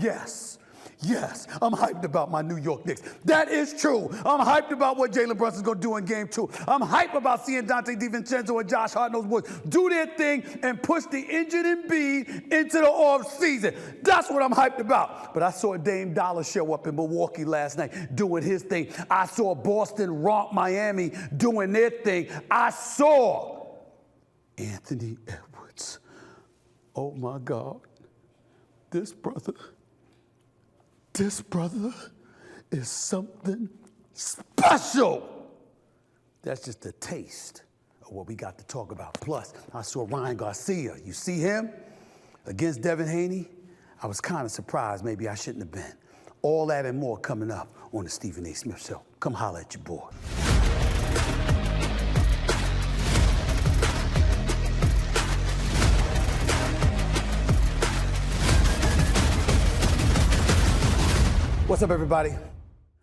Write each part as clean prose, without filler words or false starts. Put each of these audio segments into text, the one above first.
yes. Yes, I'm hyped about my New York Knicks. That is true. I'm hyped about what Jalen Brunson's going to do in Game 2. I'm hyped about seeing Dante DiVincenzo and Josh Hart and those boys do their thing and push the injured Embiid into the offseason. That's what I'm hyped about. But I saw Dame Dollar show up in Milwaukee last night doing his thing. I saw Boston romp Miami doing their thing. I saw Anthony Edwards. Oh, my God. This brother is something special. That's just a taste of what we got to talk about. Plus, I saw Ryan Garcia. You see him against Devin Haney? I was kind of surprised. Maybe I shouldn't have been. All that and more coming up on the Stephen A. Smith Show. Come holler at your boy. What's up, everybody?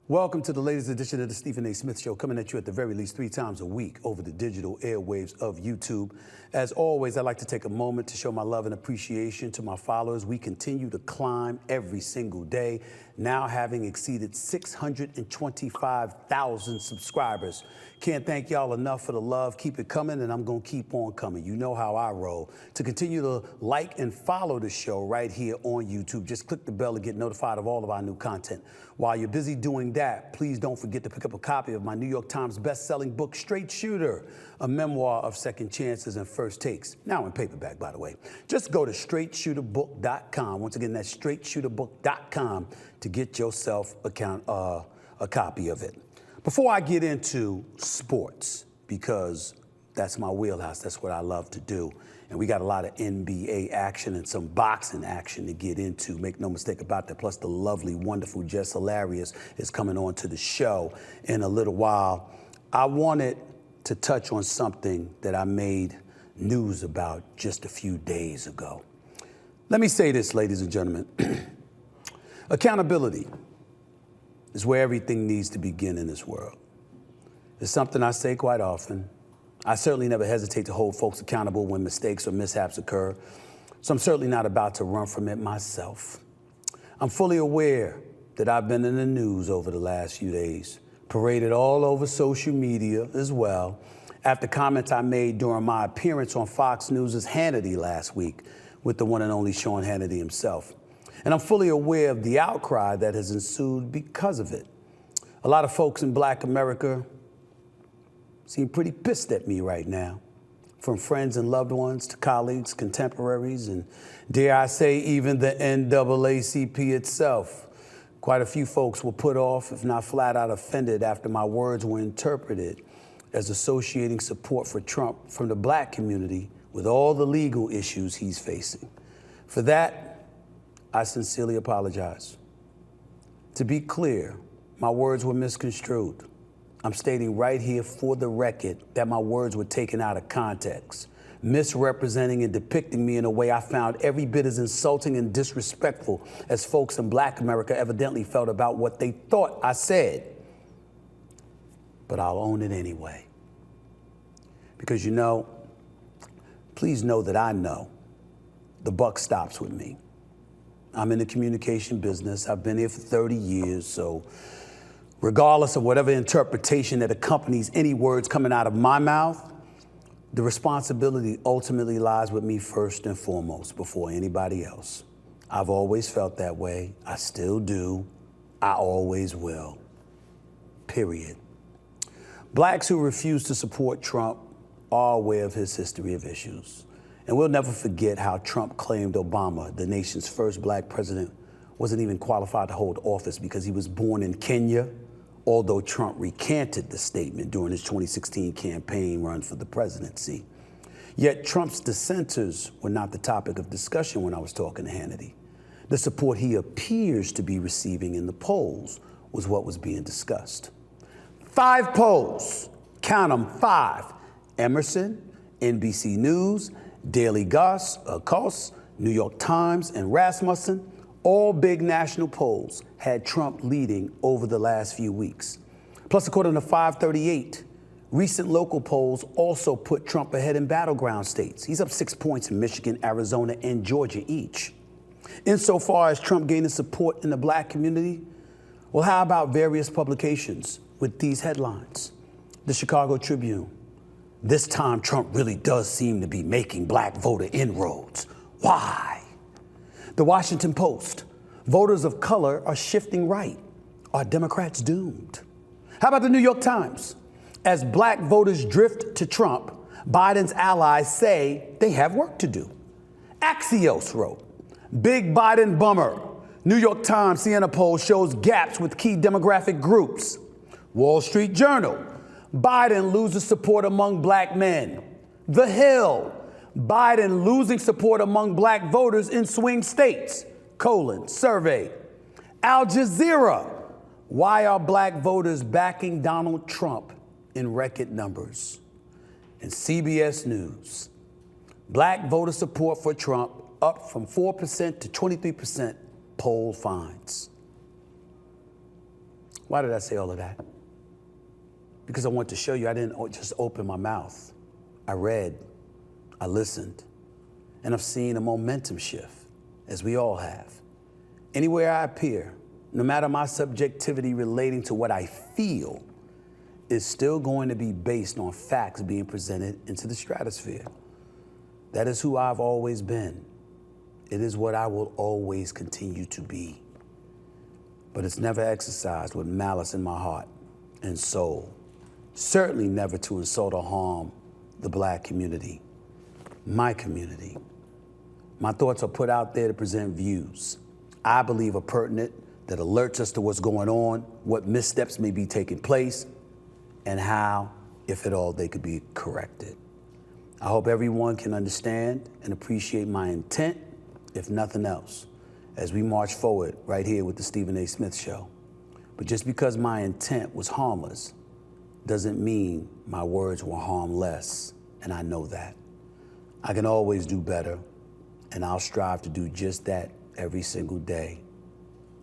Welcome to the latest edition of the Stephen A. Smith Show, coming at you at the very least 3 times a week over the digital airwaves of YouTube. As always, I'd like to take a moment to show my love and appreciation to my followers. We continue to climb every single day, now having exceeded 625,000 subscribers. Can't thank y'all enough for the love. Keep it coming, and I'm going to keep on coming. You know how I roll. To continue to like and follow the show right here on YouTube, just click the bell to get notified of all of our new content. While you're busy doing that, please don't forget to pick up a copy of my New York Times best-selling book, Straight Shooter, a memoir of second chances and first takes. Now in paperback, by the way. Just go to straightshooterbook.com. Once again, that's straightshooterbook.com to get yourself a copy of it. Before I get into sports, because that's my wheelhouse, that's what I love to do, and we got a lot of NBA action and some boxing action to get into. Make no mistake about that. Plus the lovely, wonderful Jess Hilarious is coming on to the show in a little while. I wanted to touch on something that I made news about just a few days ago. Let me say this, ladies and gentlemen. Accountability is where everything needs to begin in this world. It's something I say quite often. I certainly never hesitate to hold folks accountable when mistakes or mishaps occur, so I'm certainly not about to run from it myself. I'm fully aware that I've been in the news over the last few days, paraded all over social media as well, after comments I made during my appearance on Fox News' Hannity last week with the one and only Sean Hannity himself. And I'm fully aware of the outcry that has ensued because of it. A lot of folks in Black America seem pretty pissed at me right now, from friends and loved ones to colleagues, contemporaries, and dare I say even the NAACP itself. Quite a few folks were put off, if not flat out offended, after my words were interpreted as associating support for Trump from the Black community with all the legal issues he's facing. For that, I sincerely apologize. To be clear, my words were misconstrued. I'm stating right here for the record that my words were taken out of context, misrepresenting and depicting me in a way I found every bit as insulting and disrespectful as folks in Black America evidently felt about what they thought I said. But I'll own it anyway. Because please know that I know the buck stops with me. I'm in the communication business. I've been here for 30 years, so regardless of whatever interpretation that accompanies any words coming out of my mouth, the responsibility ultimately lies with me first and foremost before anybody else. I've always felt that way. I still do. I always will. Period. Blacks who refuse to support Trump are aware of his history of issues. And we'll never forget how Trump claimed Obama, the nation's first Black president, wasn't even qualified to hold office because he was born in Kenya, although Trump recanted the statement during his 2016 campaign run for the presidency. Yet Trump's dissenters were not the topic of discussion when I was talking to Hannity. The support he appears to be receiving in the polls was what was being discussed. 5 polls, count them, 5. Emerson, NBC News, Daily Kos, New York Times, and Rasmussen, all big national polls had Trump leading over the last few weeks. Plus, according to 538, recent local polls also put Trump ahead in battleground states. He's up 6 points in Michigan, Arizona, and Georgia each. Insofar as Trump gaining support in the black community, well, how about various publications with these headlines? The Chicago Tribune. This time Trump really does seem to be making black voter inroads. Why? The Washington Post. Voters of color are shifting right. Are Democrats doomed? How about the New York Times? As black voters drift to Trump, Biden's allies say they have work to do. Axios wrote, Big Biden bummer. New York Times Siena poll shows gaps with key demographic groups. Wall Street Journal, Biden loses support among black men. The Hill, Biden losing support among black voters in swing states. Survey. Al Jazeera, why are black voters backing Donald Trump in record numbers? And CBS News, black voter support for Trump up from 4% to 23%, poll finds. Why did I say all of that? Because I want to show you I didn't just open my mouth. I read, I listened, and I've seen a momentum shift, as we all have. Anywhere I appear, no matter my subjectivity relating to what I feel, is still going to be based on facts being presented into the stratosphere. That is who I've always been. It is what I will always continue to be. But it's never exercised with malice in my heart and soul. Certainly never to insult or harm the black community, my community. My thoughts are put out there to present views I believe are pertinent, that alerts us to what's going on, what missteps may be taking place, and how, if at all, they could be corrected. I hope everyone can understand and appreciate my intent, if nothing else, as we march forward right here with the Stephen A. Smith Show. But just because my intent was harmless doesn't mean my words were harmless, and I know that. I can always do better, and I'll strive to do just that every single day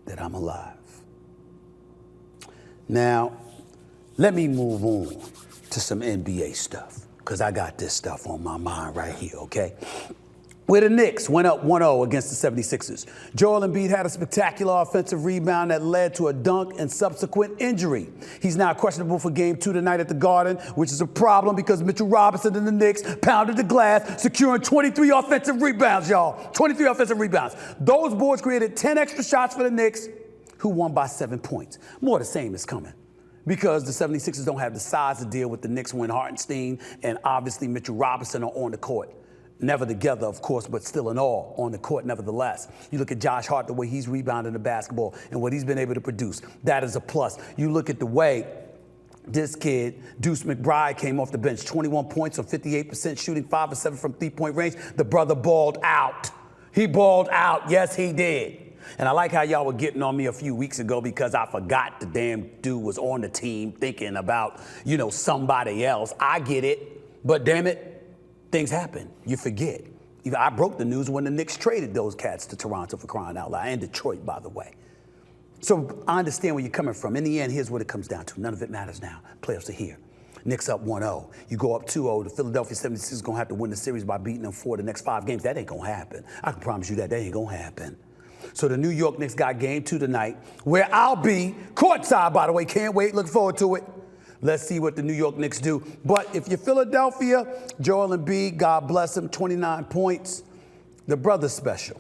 that I'm alive. Now, let me move on to some NBA stuff, because I got this stuff on my mind right here, okay? Where the Knicks went up 1-0 against the 76ers. Joel Embiid had a spectacular offensive rebound that led to a dunk and subsequent injury. He's now questionable for Game 2 tonight at the Garden, which is a problem because Mitchell Robinson and the Knicks pounded the glass, securing 23 offensive rebounds, y'all. 23 offensive rebounds. Those boards created 10 extra shots for the Knicks, who won by 7 points. More the same is coming, because the 76ers don't have the size to deal with the Knicks when Hartenstein and obviously Mitchell Robinson are on the court. Never together, of course, but still in all on the court nevertheless. You look at Josh Hart, the way he's rebounding the basketball and what he's been able to produce. That is a plus. You look at the way this kid, Deuce McBride, came off the bench, 21 points on 58% shooting, 5 of 7 from three-point range. The brother balled out. He balled out. Yes, he did. And I like how y'all were getting on me a few weeks ago because I forgot the damn dude was on the team thinking about, somebody else. I get it, but damn it, things happen. You forget. I broke the news when the Knicks traded those cats to Toronto, for crying out loud, and Detroit, by the way. So I understand where you're coming from. In the end, here's what it comes down to. None of it matters now. Playoffs are here. Knicks up 1-0. You go up 2-0. The Philadelphia 76ers is going to have to win the series by beating them 4 the next 5 games. That ain't going to happen. I can promise you that ain't going to happen. So the New York Knicks got Game 2 tonight, where I'll be courtside, by the way. Can't wait. Look forward to it. Let's see what the New York Knicks do. But if you're Philadelphia, Joel Embiid, God bless him, 29 points. The brother's special.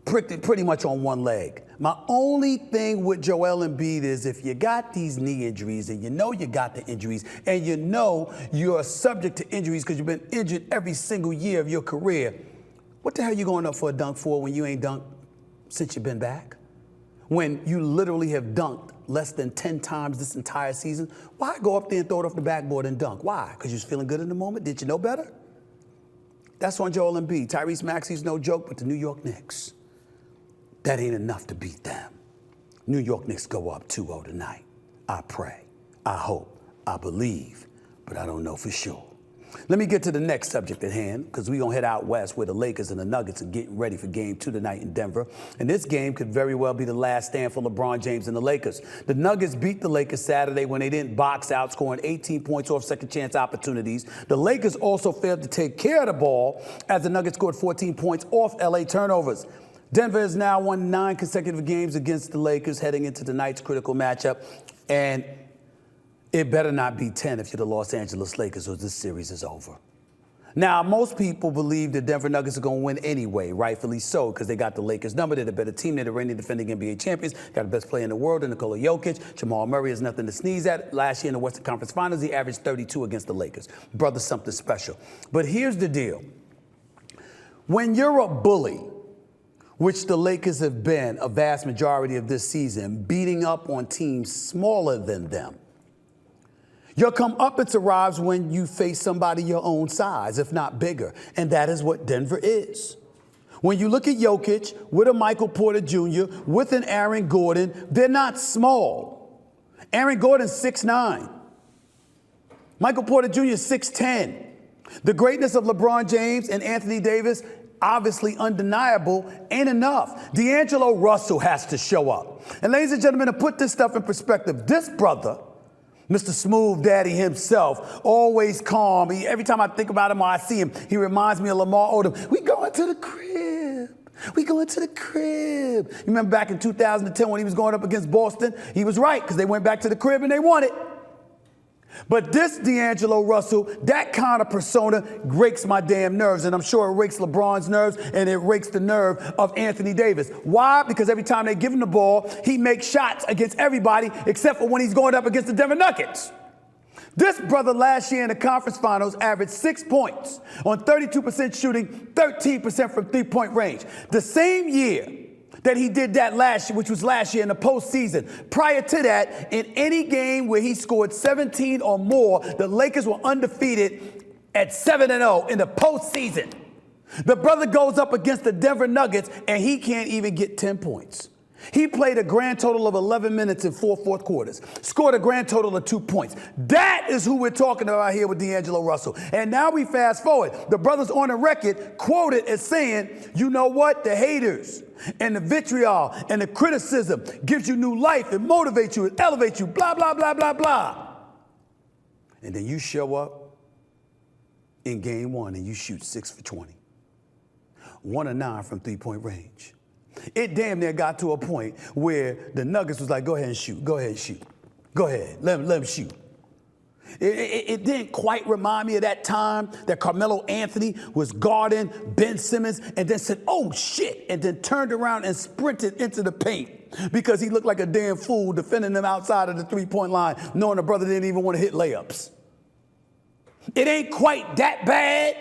Pretty much on one leg. My only thing with Joel Embiid is if you got these knee injuries and you know you got the injuries and you know you're subject to injuries because you've been injured every single year of your career, what the hell are you going up for a dunk for when you ain't dunked since you've been back? When you literally have dunked less than 10 times this entire season, why go up there and throw it off the backboard and dunk? Why? Because you was feeling good in the moment? Did you know better? That's on Joel Embiid. Tyrese Maxey's no joke, but the New York Knicks, that ain't enough to beat them. New York Knicks go up 2-0 tonight. I pray, I hope, I believe, but I don't know for sure. Let me get to the next subject at hand, because we're going to head out west where the Lakers and the Nuggets are getting ready for Game 2 tonight in Denver. And this game could very well be the last stand for LeBron James and the Lakers. The Nuggets beat the Lakers Saturday when they didn't box out, scoring 18 points off second-chance opportunities. The Lakers also failed to take care of the ball as the Nuggets scored 14 points off L.A. turnovers. Denver has now won 9 consecutive games against the Lakers heading into tonight's critical matchup, and it better not be 10 if you're the Los Angeles Lakers, or this series is over. Now, most people believe the Denver Nuggets are going to win anyway, rightfully so, because they got the Lakers number. They're the better team. They're the reigning defending NBA champions. Got the best player in the world, Nikola Jokic. Jamal Murray is nothing to sneeze at. Last year in the Western Conference Finals, he averaged 32 against the Lakers. Brother, something special. But here's the deal. When you're a bully, which the Lakers have been a vast majority of this season, beating up on teams smaller than them, your comeuppance arrives when you face somebody your own size, if not bigger, and that is what Denver is. When you look at Jokic with a Michael Porter Jr., with an Aaron Gordon, they're not small. Aaron Gordon's 6'9". Michael Porter Jr. is 6'10". The greatness of LeBron James and Anthony Davis, obviously undeniable, ain't enough. D'Angelo Russell has to show up. And ladies and gentlemen, to put this stuff in perspective, this brother, Mr. Smooth Daddy himself, always calm. Every time I think about him or I see him, he reminds me of Lamar Odom. We going to the crib. We going to the crib. You remember back in 2010 when he was going up against Boston? He was right, because they went back to the crib and they won it. But this D'Angelo Russell, that kind of persona rakes my damn nerves, and I'm sure it rakes LeBron's nerves, and it rakes the nerve of Anthony Davis. Why? Because every time they give him the ball, he makes shots against everybody except for when he's going up against the Denver Nuggets. This brother last year in the conference finals averaged 6 points on 32% shooting, 13% from three-point range. The same year that he did that last year, which was last year in the postseason. Prior to that, in any game where he scored 17 or more, the Lakers were undefeated at 7-0 in the postseason. The brother goes up against the Denver Nuggets, and he can't even get 10 points. He played a grand total of 11 minutes in 4 fourth quarters, scored a grand total of 2 points. That is who we're talking about here with D'Angelo Russell. And now we fast forward. The brother's on the record quoted as saying, you know what? The haters and the vitriol and the criticism gives you new life and motivates you and elevates you, blah, blah, blah, blah, blah. And then you show up in game 1 and you shoot 6 for 20. 1 of 9 from three-point range. It damn near got to a point where the Nuggets was like, go ahead and shoot, go ahead and shoot. Go ahead, let him shoot. It didn't quite remind me of that time that Carmelo Anthony was guarding Ben Simmons and then said, oh shit, and then turned around and sprinted into the paint because he looked like a damn fool defending them outside of the three-point line, knowing the brother didn't even want to hit layups. It ain't quite that bad,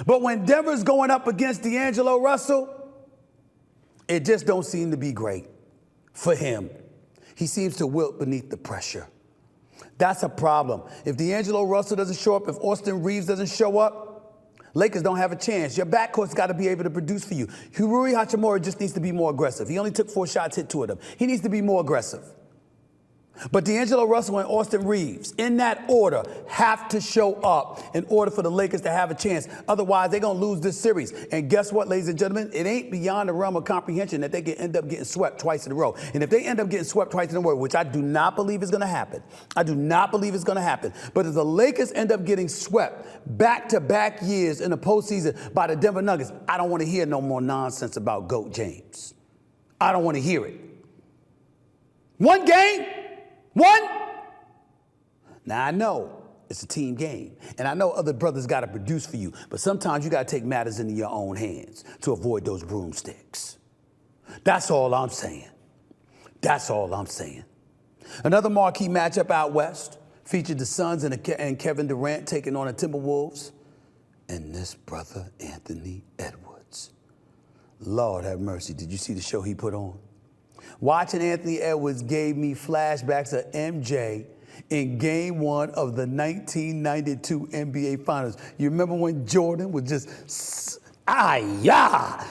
but when Denver's going up against D'Angelo Russell, it just don't seem to be great for him. He seems to wilt beneath the pressure. That's a problem. If D'Angelo Russell doesn't show up, if Austin Reeves doesn't show up, Lakers don't have a chance. Your backcourt's got to be able to produce for you. Rui Hachimura just needs to be more aggressive. He only took 4 shots, hit 2 of them. He needs to be more aggressive. But D'Angelo Russell and Austin Reeves, in that order, have to show up in order for the Lakers to have a chance. Otherwise, they're going to lose this series. And guess what, ladies and gentlemen? It ain't beyond the realm of comprehension that they can end up getting swept twice in a row. And if they end up getting swept twice in a row, which I do not believe is going to happen, I do not believe it's going to happen. But if the Lakers end up getting swept back-to-back years in the postseason by the Denver Nuggets, I don't want to hear no more nonsense about GOAT James. I don't want to hear it. One game? One? Now, I know it's a team game, and I know other brothers got to produce for you, but sometimes you got to take matters into your own hands to avoid those broomsticks. That's all I'm saying. That's all I'm saying. Another marquee matchup out west featured the Suns and Kevin Durant taking on the Timberwolves, and this brother, Anthony Edwards. Lord have mercy, did you see the show he put on? Watching Anthony Edwards gave me flashbacks of MJ in Game 1 of the 1992 NBA Finals. You remember when Jordan was just, yeah,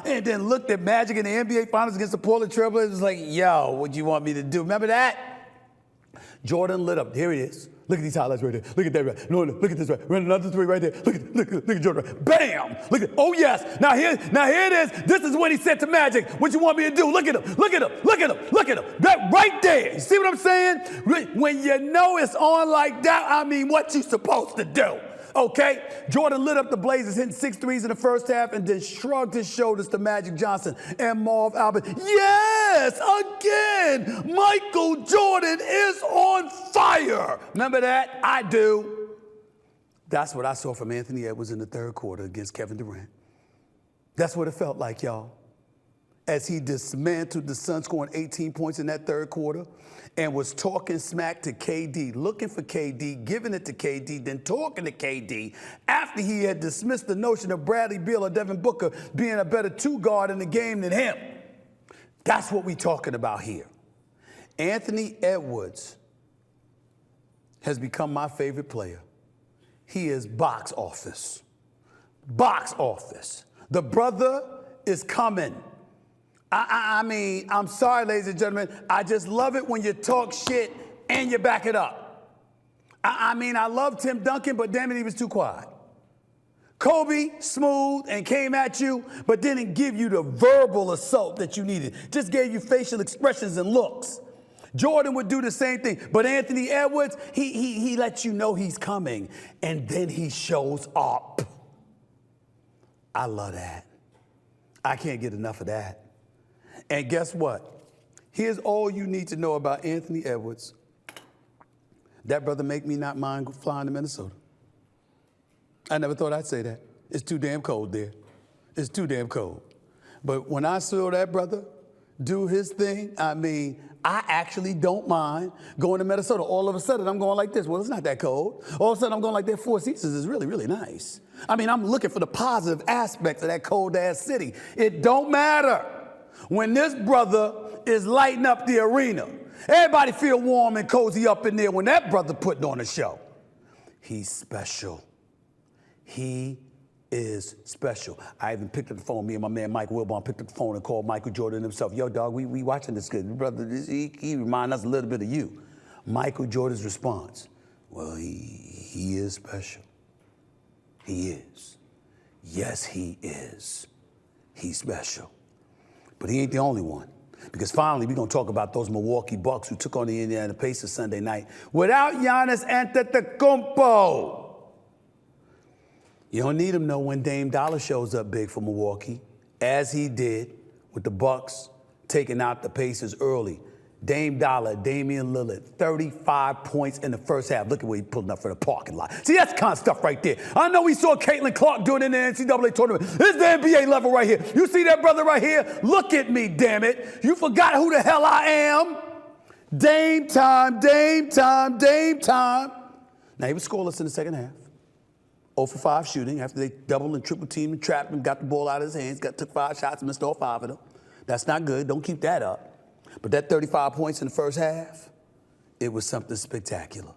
and then looked at Magic in the NBA Finals against the Portland Trailblazers. It was like, yo, what do you want me to do? Remember that? Jordan lit up. Here it is. Look at these highlights right there. Look at that right. No, look at this right. Run another 3 right there. Look at Jordan right. Bam! Look at, oh yes. Now here it is. This is what he said to Magic. What you want me to do? Look at him. Look at him. Look at him. Look at him. That right there. You see what I'm saying? When you know it's on like that, I mean, what you supposed to do? Okay? Jordan lit up the Blazers, hitting 6 threes in the first half, and then shrugged his shoulders to Magic Johnson and Marv Albert. Yes, again, Michael Jordan is on fire. Remember that? I do. That's what I saw from Anthony Edwards in the third quarter against Kevin Durant. That's what it felt like, y'all. As he dismantled the Suns, scoring 18 points in that third quarter, and was talking smack to KD, looking for KD, giving it to KD, then talking to KD after he had dismissed the notion of Bradley Beal or Devin Booker being a better two-guard in the game than him. That's what we're talking about here. Anthony Edwards has become my favorite player. He is box office. Box office. The brother is coming. I mean, I'm sorry, ladies and gentlemen. I just love it when you talk shit and you back it up. I mean, I love Tim Duncan, but damn it, he was too quiet. Kobe, smooth and came at you, but didn't give you the verbal assault that you needed. Just gave you facial expressions and looks. Jordan would do the same thing, but Anthony Edwards, he lets you know he's coming, and then he shows up. I love that. I can't get enough of that. And guess what? Here's all you need to know about Anthony Edwards. That brother make me not mind flying to Minnesota. I never thought I'd say that. It's too damn cold there. It's too damn cold. But when I saw that brother do his thing, I mean, I actually don't mind going to Minnesota. All of a sudden, I'm going like this. Well, it's not that cold. All of a sudden, I'm going like that. Four Seasons is really, really nice. I mean, I'm looking for the positive aspects of that cold-ass city. It don't matter. When this brother is lighting up the arena, everybody feel warm and cozy up in there when that brother putting on a show. He's special. He is special. I even picked up the phone. Me and my man Mike Wilbon picked up the phone and called Michael Jordan himself. Yo, dog, we watching this kid. Brother, he remind us a little bit of you. Michael Jordan's response, well, he is special. He is. Yes, he is. He's special. But he ain't the only one. Because finally, we're going to talk about those Milwaukee Bucks who took on the Indiana Pacers Sunday night without Giannis Antetokounmpo. You don't need him, no, when Dame Dollar shows up big for Milwaukee, as he did with the Bucks taking out the Pacers early. Dame Dollar, Damian Lillard, 35 points in the first half. Look at where he pulling up for the parking lot. See, that's the kind of stuff right there. I know we saw Caitlin Clark doing it in the NCAA tournament. This is the NBA level right here. You see that brother right here? Look at me, damn it. You forgot who the hell I am? Dame time, Dame time, Dame time. Now, he was scoreless in the second half. 0 for 5 shooting after they double and triple teamed and trapped him, got the ball out of his hands, took 5 shots, missed all 5 of them. That's not good. Don't keep that up. But that 35 points in the first half, it was something spectacular.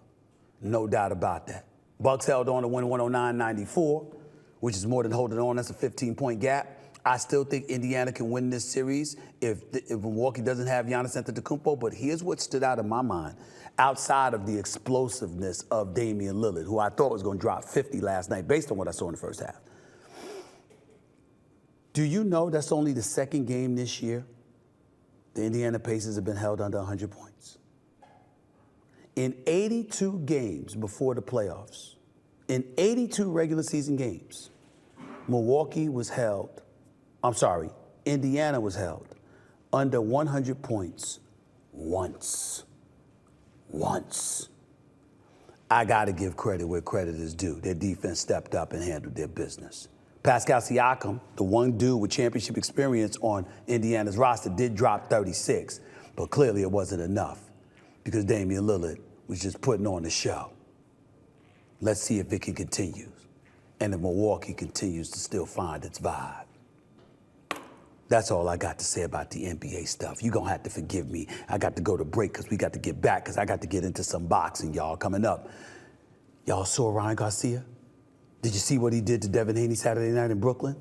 No doubt about that. Bucks held on to win 109-94, which is more than holding on. That's a 15-point gap. I still think Indiana can win this series if Milwaukee doesn't have Giannis Antetokounmpo. But here's what stood out in my mind, outside of the explosiveness of Damian Lillard, who I thought was going to drop 50 last night based on what I saw in the first half. Do you know that's only the second game this year the Indiana Pacers have been held under 100 points? In 82 games before the playoffs, in 82 regular season games, Indiana was held under 100 points once. I got to give credit where credit is due. Their defense stepped up and handled their business. Pascal Siakam, the one dude with championship experience on Indiana's roster, did drop 36, but clearly it wasn't enough because Damian Lillard was just putting on the show. Let's see if it can continue and if Milwaukee continues to still find its vibe. That's all I got to say about the NBA stuff. You're going to have to forgive me. I got to go to break because we got to get back because I got to get into some boxing, y'all, coming up. Y'all saw Ryan Garcia? Did you see what he did to Devin Haney Saturday night in Brooklyn?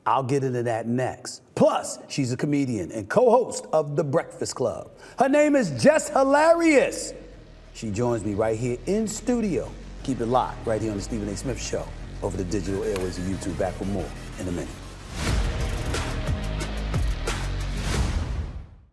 I'll get into that next. Plus, she's a comedian and co-host of The Breakfast Club. Her name is Jess Hilarious. She joins me right here in studio. Keep it locked right here on the Stephen A. Smith Show over the digital airways of YouTube. Back with more in a minute.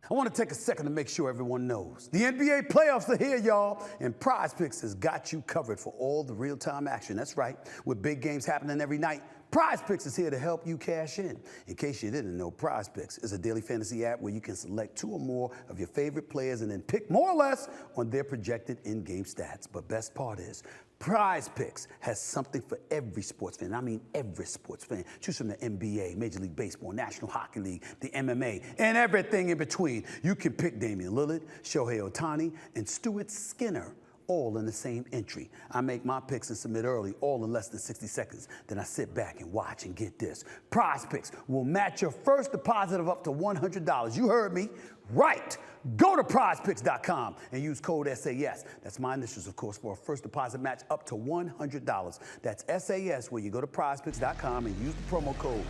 I want to take a second to make sure everyone knows. The NBA playoffs are here, y'all, and Prize Picks has got you covered for all the real-time action. That's right. With big games happening every night, Prize Picks is here to help you cash in. In case you didn't know, Prize Picks is a daily fantasy app where you can select 2 or more of your favorite players and then pick more or less on their projected in-game stats. But best part is, Prize Picks has something for every sports fan. I mean every sports fan. Choose from the NBA, Major League Baseball, National Hockey League, the MMA, and everything in between. You can pick Damian Lillard, Shohei Ohtani, and Stuart Skinner, all in the same entry. I make my picks and submit early, all in less than 60 seconds. Then I sit back and watch and get this. Prize Picks will match your first deposit of up to $100. You heard me right. Go to prizepicks.com and use code SAS. That's my initials, of course, for a first deposit match up to $100. That's SAS, where you go to prizepicks.com and use the promo code.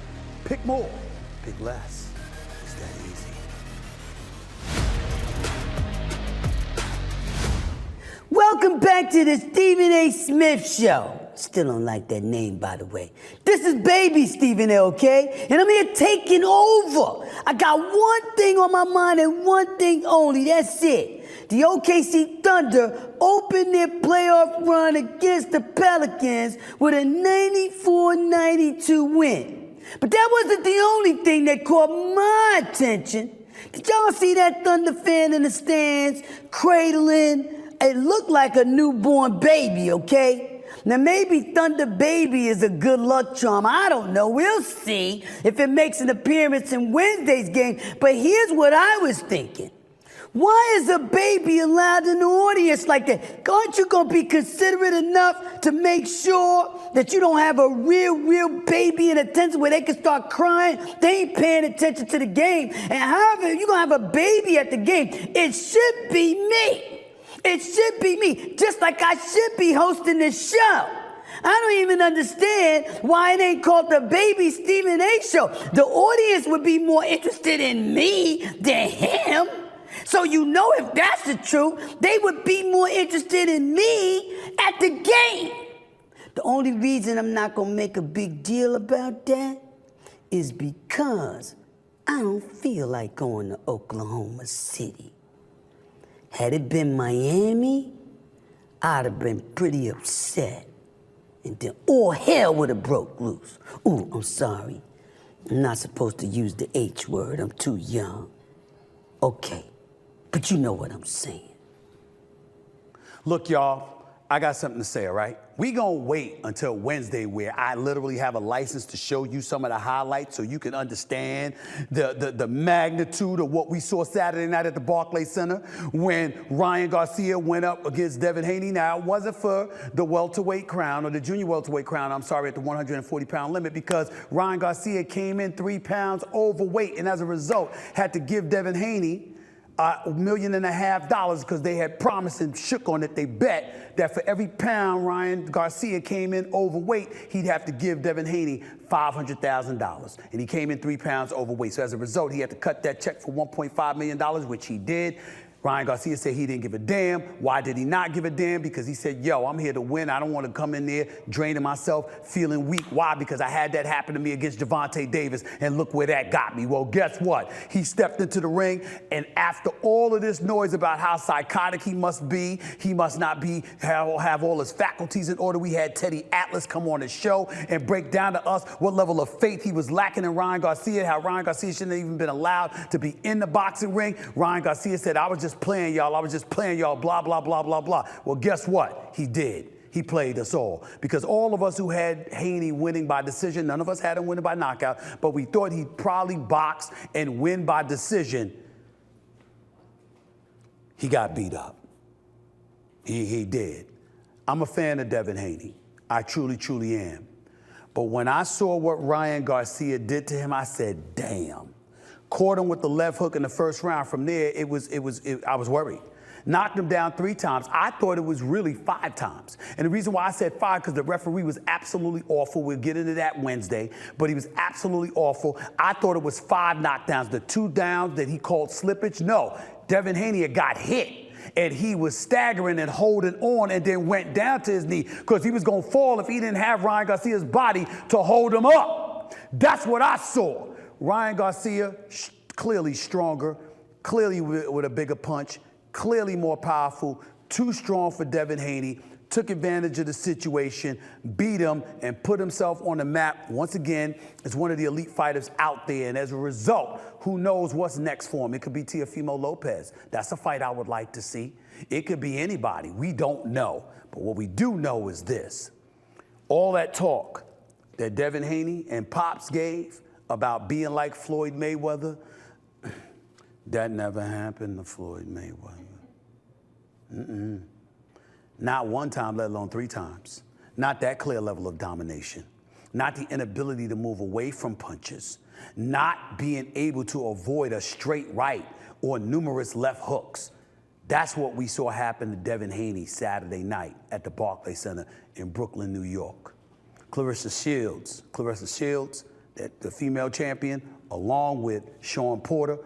Pick more, pick less. It's that easy. Welcome back to the Stephen A. Smith Show. Still don't like that name, by the way. This is baby Stephen A., okay? And I'm here taking over. I got one thing on my mind and one thing only. That's it. The OKC Thunder opened their playoff run against the Pelicans with a 94-92 win. But that wasn't the only thing that caught my attention. Did y'all see that Thunder fan in the stands cradling? It looked like a newborn baby, okay? Now maybe Thunder Baby is a good luck charm. I don't know. We'll see if it makes an appearance in Wednesday's game. But here's what I was thinking. Why is a baby allowed in the audience like that? Aren't you going to be considerate enough to make sure that you don't have a real baby in attendance where they can start crying? They ain't paying attention to the game. And however, you're going to have a baby at the game, it should be me. It should be me, just like I should be hosting this show. I don't even understand why it ain't called the Baby Stephen A. Show. The audience would be more interested in me than him. So you know if that's the truth, they would be more interested in me at the game. The only reason I'm not going to make a big deal about that is because I don't feel like going to Oklahoma City. Had it been Miami, I'd have been pretty upset. And then all hell would have broke loose. Ooh, I'm sorry. I'm not supposed to use the H word. I'm too young. Okay, but you know what I'm saying. Look, y'all, I got something to say, all right? We gonna wait until Wednesday where I literally have a license to show you some of the highlights so you can understand the magnitude of what we saw Saturday night at the Barclays Center when Ryan Garcia went up against Devin Haney. Now, it wasn't for the welterweight crown or the junior welterweight crown, I'm sorry, at the 140-pound limit because Ryan Garcia came in 3 pounds overweight and as a result had to give Devin Haney $1.5 million because they had promised and shook on it. They bet that for every pound Ryan Garcia came in overweight, he'd have to give Devin Haney $500,000. And he came in 3 pounds overweight. So as a result, he had to cut that check for $1.5 million, which he did. Ryan Garcia said he didn't give a damn. Why did he not give a damn? Because he said, yo, I'm here to win. I don't want to come in there draining myself, feeling weak. Why? Because I had that happen to me against Javonte Davis, and look where that got me. Well, guess what? He stepped into the ring, and after all of this noise about how psychotic he must not be, have all his faculties in order, we had Teddy Atlas come on the show and break down to us what level of faith he was lacking in Ryan Garcia, how Ryan Garcia shouldn't have even been allowed to be in the boxing ring. Ryan Garcia said, I was just playing y'all, blah, blah, blah, blah, blah. Well, guess what? He did. He played us all. Because all of us who had Haney winning by decision, none of us had him winning by knockout, but we thought he'd probably box and win by decision. He got beat up. He did. I'm a fan of Devin Haney. I truly am. But when I saw what Ryan Garcia did to him, I said, damn. Caught him with the left hook in the first round. From there, I was worried. Knocked him down 3 times. I thought it was really 5 times. And the reason why I said 5, because the referee was absolutely awful. We'll get into that Wednesday, but he was absolutely awful. I thought it was 5 knockdowns. The 2 downs that he called slippage, no. Devin Haney got hit. And he was staggering and holding on and then went down to his knee because he was going to fall if he didn't have Ryan Garcia's body to hold him up. That's what I saw. Ryan Garcia, clearly stronger, clearly with a bigger punch, clearly more powerful, too strong for Devin Haney, took advantage of the situation, beat him, and put himself on the map once again as one of the elite fighters out there. And as a result, who knows what's next for him? It could be Teofimo Lopez. That's a fight I would like to see. It could be anybody. We don't know. But what we do know is this. All that talk that Devin Haney and Pops gave about being like Floyd Mayweather, that never happened to Floyd Mayweather. Not one time, let alone 3 times. Not that clear level of domination. Not the inability to move away from punches. Not being able to avoid a straight right or numerous left hooks. That's what we saw happen to Devin Haney Saturday night at the Barclays Center in Brooklyn, New York. Clarissa Shields, the female champion, along with Sean Porter,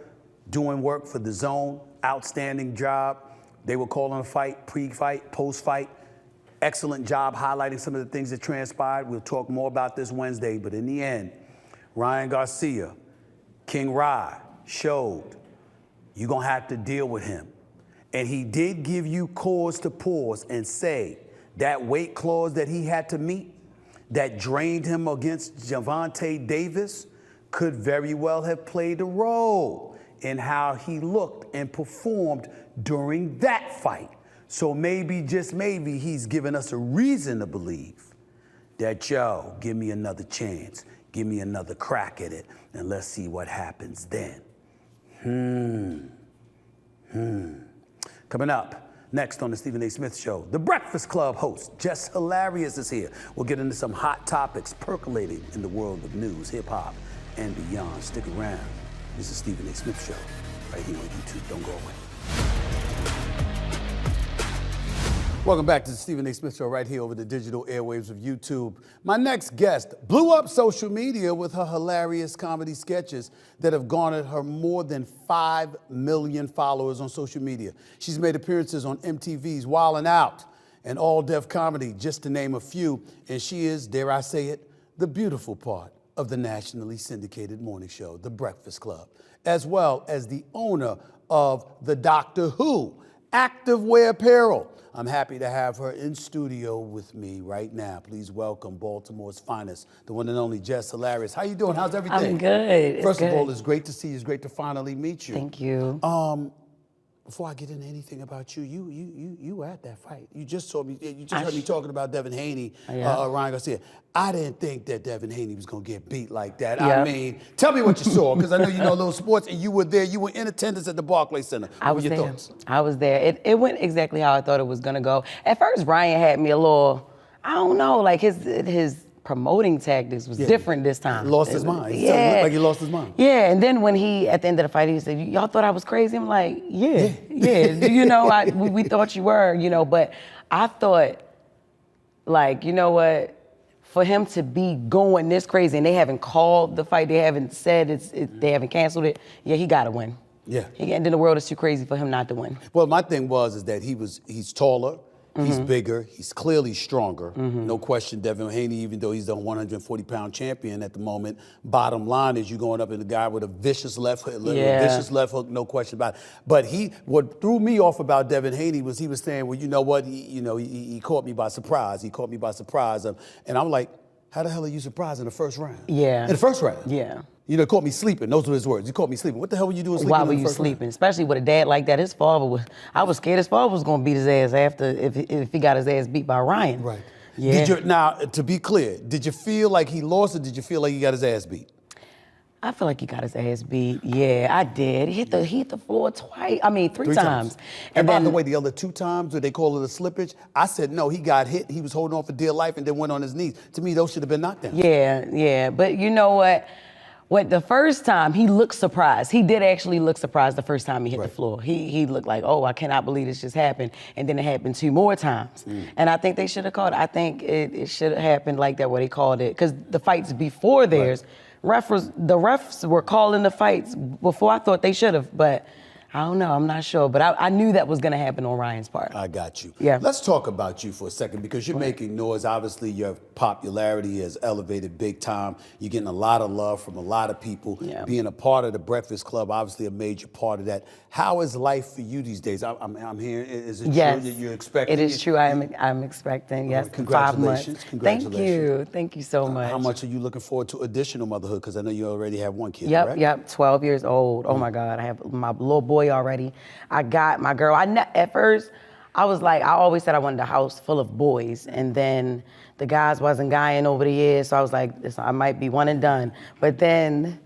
doing work for the Zone, outstanding job. They were calling a fight, pre-fight, post-fight. Excellent job highlighting some of the things that transpired. We'll talk more about this Wednesday, but in the end, Ryan Garcia, King Rye, showed you're gonna have to deal with him. And he did give you cause to pause and say that weight clause that he had to meet that drained him against Gervonta Davis could very well have played a role in how he looked and performed during that fight. So maybe, just maybe, he's given us a reason to believe that, yo, give me another chance, give me another crack at it, and let's see what happens then. Coming up next on the Stephen A. Smith Show, The Breakfast Club host Jess Hilarious is here. We'll get into some hot topics percolating in the world of news, hip-hop, and beyond. Stick around. This is Stephen A. Smith Show, right here on YouTube. Don't go away. Welcome back to the Stephen A. Smith Show, right here over the digital airwaves of YouTube. My next guest blew up social media with her hilarious comedy sketches that have garnered her more than 5 million followers on social media. She's made appearances on MTV's Wild 'N Out and All Def Comedy, just to name a few, and she is, dare I say it, the beautiful part of the nationally syndicated morning show, The Breakfast Club, as well as the owner of the Doctor Who activewear apparel. I'm happy to have her in studio with me right now. Please welcome Baltimore's finest, the one and only Jess Hilarious. How you doing? How's everything? I'm good. First of all, it's great to see you. It's great to finally meet you. Thank you. Before I get into anything about you, you were at that fight. You just saw me. You just heard me talking about Devin Haney, Ryan Garcia. I didn't think that Devin Haney was gonna get beat like that. Yeah. I mean, tell me what you saw, because I know you know a little sports, and you were there. You were in attendance at the Barclays Center. I What was were your there. thoughts? I was there. It went exactly how I thought it was gonna go. At first, Ryan had me a little, I don't know, like his promoting tactics was different this time. Lost his mind. He Yeah. looked like he lost his mind. Yeah, and then when he, at the end of the fight, he said, y'all thought I was crazy? I'm like, yeah. You know, we thought you were, you know, but I thought, like, you know what, for him to be going this crazy and they haven't called the fight, they haven't said they haven't canceled it, yeah, he gotta win. Yeah. And then the world is too crazy for him not to win. Well, my thing is that he's taller, he's bigger, he's clearly stronger. No question, Devin Haney, even though he's the 140-pound champion at the moment, bottom line is you're going up in the guy with a vicious left hook, no question about it. But what threw me off about Devin Haney was he was saying, well, you know what, he caught me by surprise. And I'm like, how the hell are you surprised in the first round? Yeah. In the first round? Yeah. You know, caught me sleeping. Those were his words. You caught me sleeping. What the hell were you doing sleeping? Why in were the you first round? sleeping? Especially with a dad like that. His father was, I was scared his father was gonna beat his ass after if he got his ass beat by Ryan. Right. Yeah. Now, to be clear, did you feel like he lost or did you feel like he got his ass beat? I feel like he got his ass beat. Yeah, I did. He hit the floor three times. And by the way, the other 2 times, where they call it a slippage, I said no, he got hit, he was holding on for dear life and then went on his knees. To me, those should have been knockdowns. Yeah, but you know what? The first time, he looked surprised. He did actually look surprised the first time he hit the floor. He looked like, oh, I cannot believe this just happened. And then it happened 2 more times. And I think they should have called it. I think it should have happened like that, where they called it. Because the fights before theirs, the refs were calling the fights before I thought they should have. But I don't know. I'm not sure, but I knew that was going to happen on Ryan's part. I got you. Yeah. Let's talk about you for a second because you're making noise. Obviously, your popularity has elevated big time. You're getting a lot of love from a lot of people. Yeah. Being a part of the Breakfast Club, obviously a major part of that. How is life for you these days? I'm hearing, is it Yes. true that you're expecting? It is true. I'm expecting, yes, 5 Congratulations. months. Congratulations. Thank you. Thank you so much. How much are you looking forward to additional motherhood? Because I know you already have one kid, Yep, correct? yep, 12 years old. Oh my God, I have my little boy already. I got my girl. At first, I was like, I always said I wanted a house full of boys, and then the guys wasn't guying over the years, so I was like, I might be one and done. But then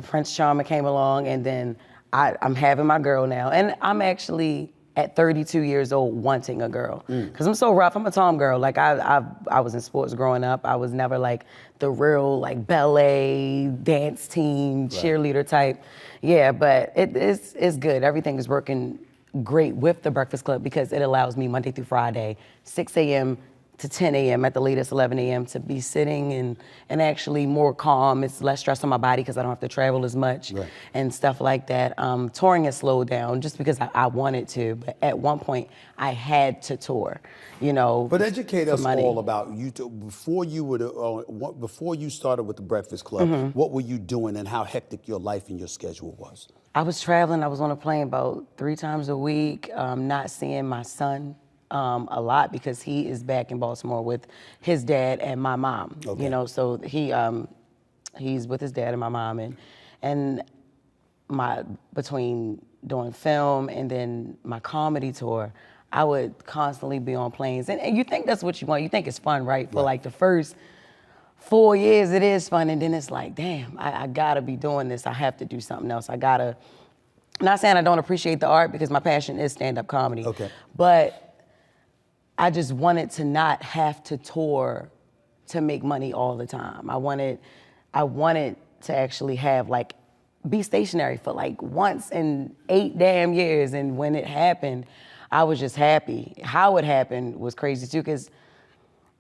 Prince Charmer came along, and then I'm having my girl now, and I'm actually at 32 years old wanting a girl, because I'm so rough. I'm a tom girl. Like I was in sports growing up. I was never like the real like ballet dance team cheerleader type. Yeah, but it's good. Everything is working great with the Breakfast Club because it allows me Monday through Friday, 6 a.m. to 10 a.m. at the latest 11 a.m. to be sitting and actually more calm. It's less stress on my body because I don't have to travel as much and stuff like that. Touring has slowed down just because I wanted to, but at one point I had to tour, you know. But educate us money. all about you. Before you started with the Breakfast Club, what were you doing and how hectic your life and your schedule was? I was traveling. I was on a plane about 3 times a week, not seeing my son a lot because he is back in Baltimore with his dad and my mom. Okay. You know, so he's with his dad and my mom, and between doing film and then my comedy tour, I would constantly be on planes. And you think that's what you want. You think it's fun, right? For like the first 4 years, it is fun, and then it's like, damn, I gotta be doing this. I have to do something else. I gotta. Not saying I don't appreciate the art because my passion is stand-up comedy. Okay. But I just wanted to not have to tour to make money all the time. I wanted to actually have like be stationary for like once in 8 damn years, and when it happened, I was just happy. How it happened was crazy too, because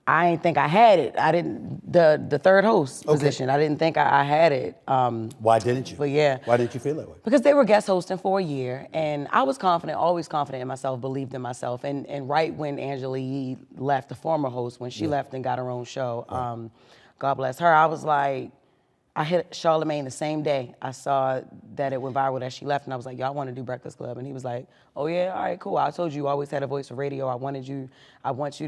I didn't think I had it. I didn't, the third host position, I didn't think I had it. Why didn't you? But yeah. Why didn't you feel that way? Because they were guest hosting for a year, and I was confident, always confident in myself, believed in myself. And right when Angela Yee left, the former host, when she left and got her own show, God bless her, I was like, I hit Charlamagne the same day. I saw that it went viral that she left, and I was like, yo, I want to do Breakfast Club. And he was like, oh yeah, all right, cool. I told you always had a voice for radio. I want you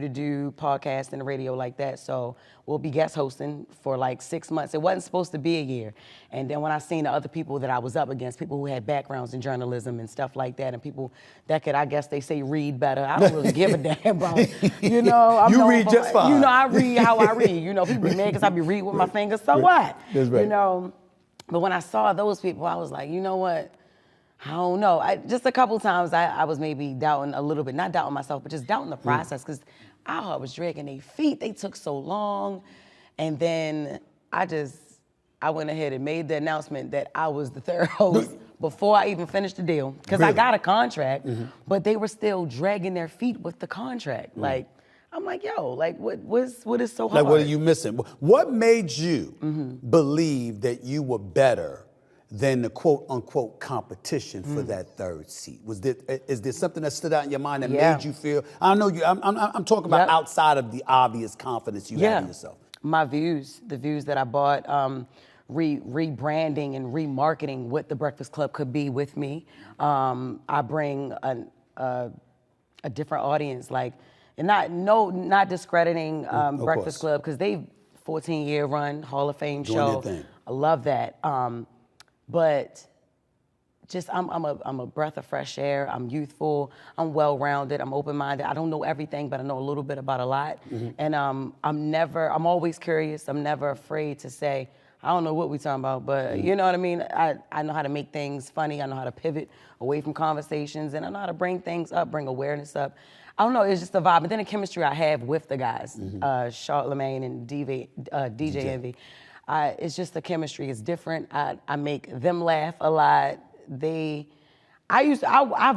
to do podcast and radio like that. So we'll be guest hosting for like 6 months. It wasn't supposed to be a year. And then when I seen the other people that I was up against, people who had backgrounds in journalism and stuff like that, and people that could, I guess they say, read better. I don't really give a damn about, you know. I'm you known read for, just fine. You know, I read how I read. You know, people be mad because I be reading with my fingers. So what? That's right. You know. But when I saw those people, I was like, you know what? I don't know. Just a couple times I was maybe doubting a little bit, not doubting myself, but just doubting the process, because I was dragging their feet. They took so long. And then I went ahead and made the announcement that I was the third host before I even finished the deal. Because I got a contract, but they were still dragging their feet with the contract. Like, I'm like, yo, like, what is so hard? Like, what are you missing? What made you believe that you were better than the quote-unquote competition for that third seat? Is there something that stood out in your mind that made you feel, I know you, I'm talking about outside of the obvious confidence you have in yourself. My views, the views that I bought, rebranding and remarketing what the Breakfast Club could be with me. I bring a different audience, like, and not discrediting Breakfast Club, because they 14-year run, Hall of Fame Doing show. their thing. I love that. But just I'm a breath of fresh air. I'm youthful. I'm well-rounded. I'm open-minded. I don't know everything, but I know a little bit about a lot. And I'm always curious. I'm never afraid to say, I don't know what we're talking about, but you know what I mean? I know how to make things funny. I know how to pivot away from conversations, and I know how to bring things up, bring awareness up. I don't know, it's just the vibe. And then the chemistry I have with the guys, Charlamagne and DJ Envy. It's just the chemistry is different. I make them laugh a lot. I've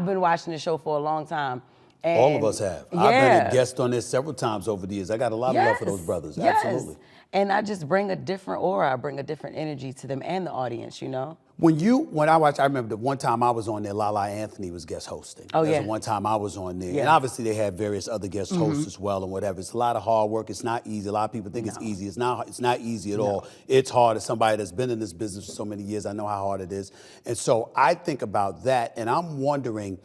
been watching the show for a long time. And all of us have. I've been a guest on this several times over the years. I got a lot of love for those brothers, absolutely. And I just bring a different aura, I bring a different energy to them and the audience, you know? When I watched, I remember the one time I was on there, Lala Anthony was guest hosting. Oh, That's yeah. the one time I was on there. Yeah. And obviously they had various other guest hosts as well and whatever. It's a lot of hard work. It's not easy. A lot of people think it's easy. It's not easy at all. It's hard. As somebody that's been in this business for so many years, I know how hard it is. And so I think about that, and I'm wondering,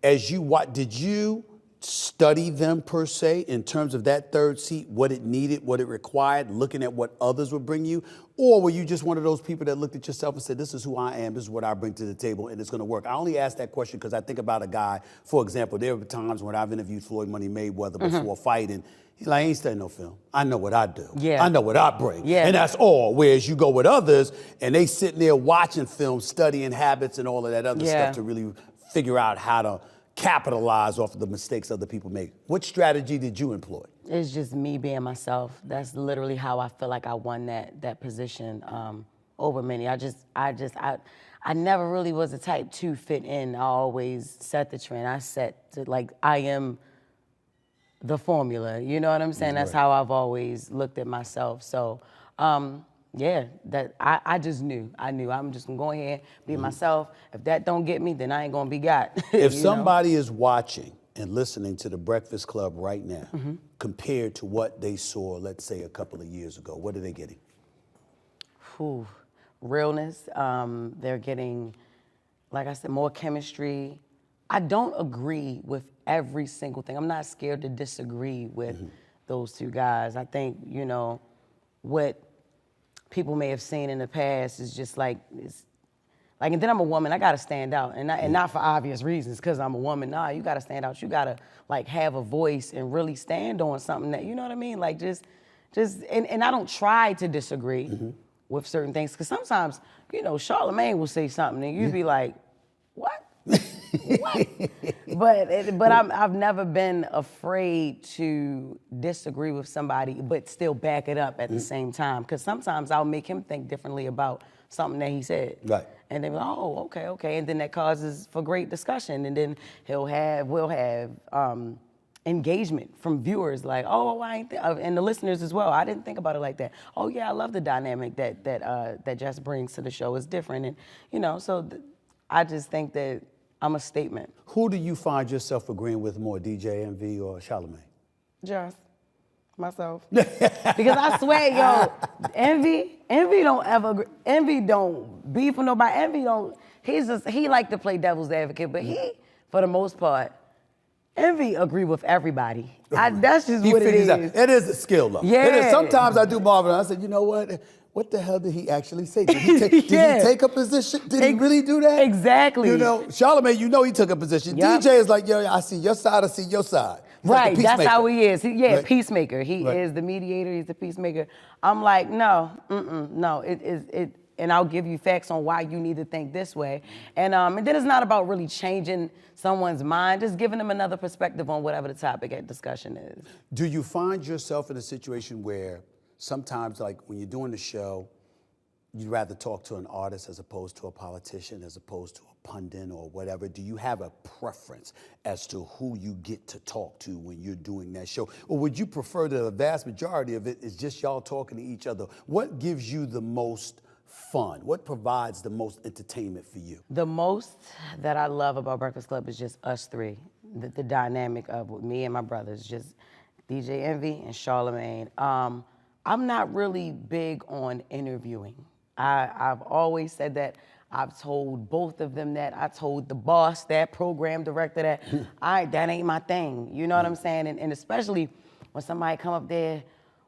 as you watch, did you study them per se in terms of that third seat, what it needed, what it required, looking at what others would bring you? Or were you just one of those people that looked at yourself and said, this is who I am, this is what I bring to the table, and it's gonna work? I only ask that question because I think about a guy, for example, there were times when I've interviewed Floyd Money Mayweather before fighting. He's like, I ain't studying no film. I know what I do. Yeah. I know what I bring. Yeah. And that's all. Whereas you go with others and they sitting there watching film, studying habits and all of that other stuff to really figure out how to capitalize off of the mistakes other people make. What strategy did you employ? It's just me being myself. That's literally how I feel like I won that position over many. I never really was the type to fit in. I always set the trend. I am the formula. You know what I'm saying? That's how I've always looked at myself. So, I just knew. I knew I'm just gonna go ahead, be myself. If that don't get me, then I ain't gonna be got. If somebody is watching and listening to the Breakfast Club right now, compared to what they saw, let's say, a couple of years ago, what are they getting? Realness. They're getting, like I said, more chemistry. I don't agree with every single thing. I'm not scared to disagree with those two guys. I think, what people may have seen in the past is just and then I'm a woman, I gotta stand out, and not for obvious reasons, because I'm a woman. Nah, you gotta stand out. You gotta have a voice and really stand on something that, you know what I mean? And I don't try to disagree with certain things, because sometimes, Charlamagne will say something and you'd be like, what? What? But I've never been afraid to disagree with somebody, but still back it up at the same time. Because sometimes I'll make him think differently about something that he said. Right. And they're like, oh, okay. And then that causes for great discussion. And then we'll have engagement from viewers, like, oh, and the listeners as well. I didn't think about it like that. Oh yeah, I love the dynamic that Jess brings to the show. It's different, and I just think that I'm a statement. Who do you find yourself agreeing with more, DJ Envy or Charlamagne? Just myself. Because I swear, Envy don't ever agree. Envy don't beef with nobody. Envy don't, he like to play devil's advocate, but he, for the most part, Envy agree with everybody. That's just what it is. It is a skill, though. Yeah. It is. Sometimes I do marvel. I said, you know what? What the hell did he actually say? Did he take a position? Did he really do that? Exactly. Charlamagne, he took a position. Yep. DJ is like, I see your side, I see your side. He's Right, like the that's peacemaker. how he is. Right. Peacemaker. He is the mediator, he's the peacemaker. I'm like, no, and I'll give you facts on why you need to think this way. And then it's not about really changing someone's mind, just giving them another perspective on whatever the topic at discussion is. Do you find yourself in a situation where sometimes, like when you're doing the show, you'd rather talk to an artist as opposed to a politician, as opposed to a pundit or whatever? Do you have a preference as to who you get to talk to when you're doing that show? Or would you prefer that the vast majority of it is just y'all talking to each other? What gives you the most fun? What provides the most entertainment for you? The most that I love about Breakfast Club is just us three. The dynamic of with me and my brothers, just DJ Envy and Charlamagne. I'm not really big on interviewing. I've always said that. I've told both of them that. I told the boss, that program director, that that ain't my thing. You know what I'm saying? And especially when somebody come up there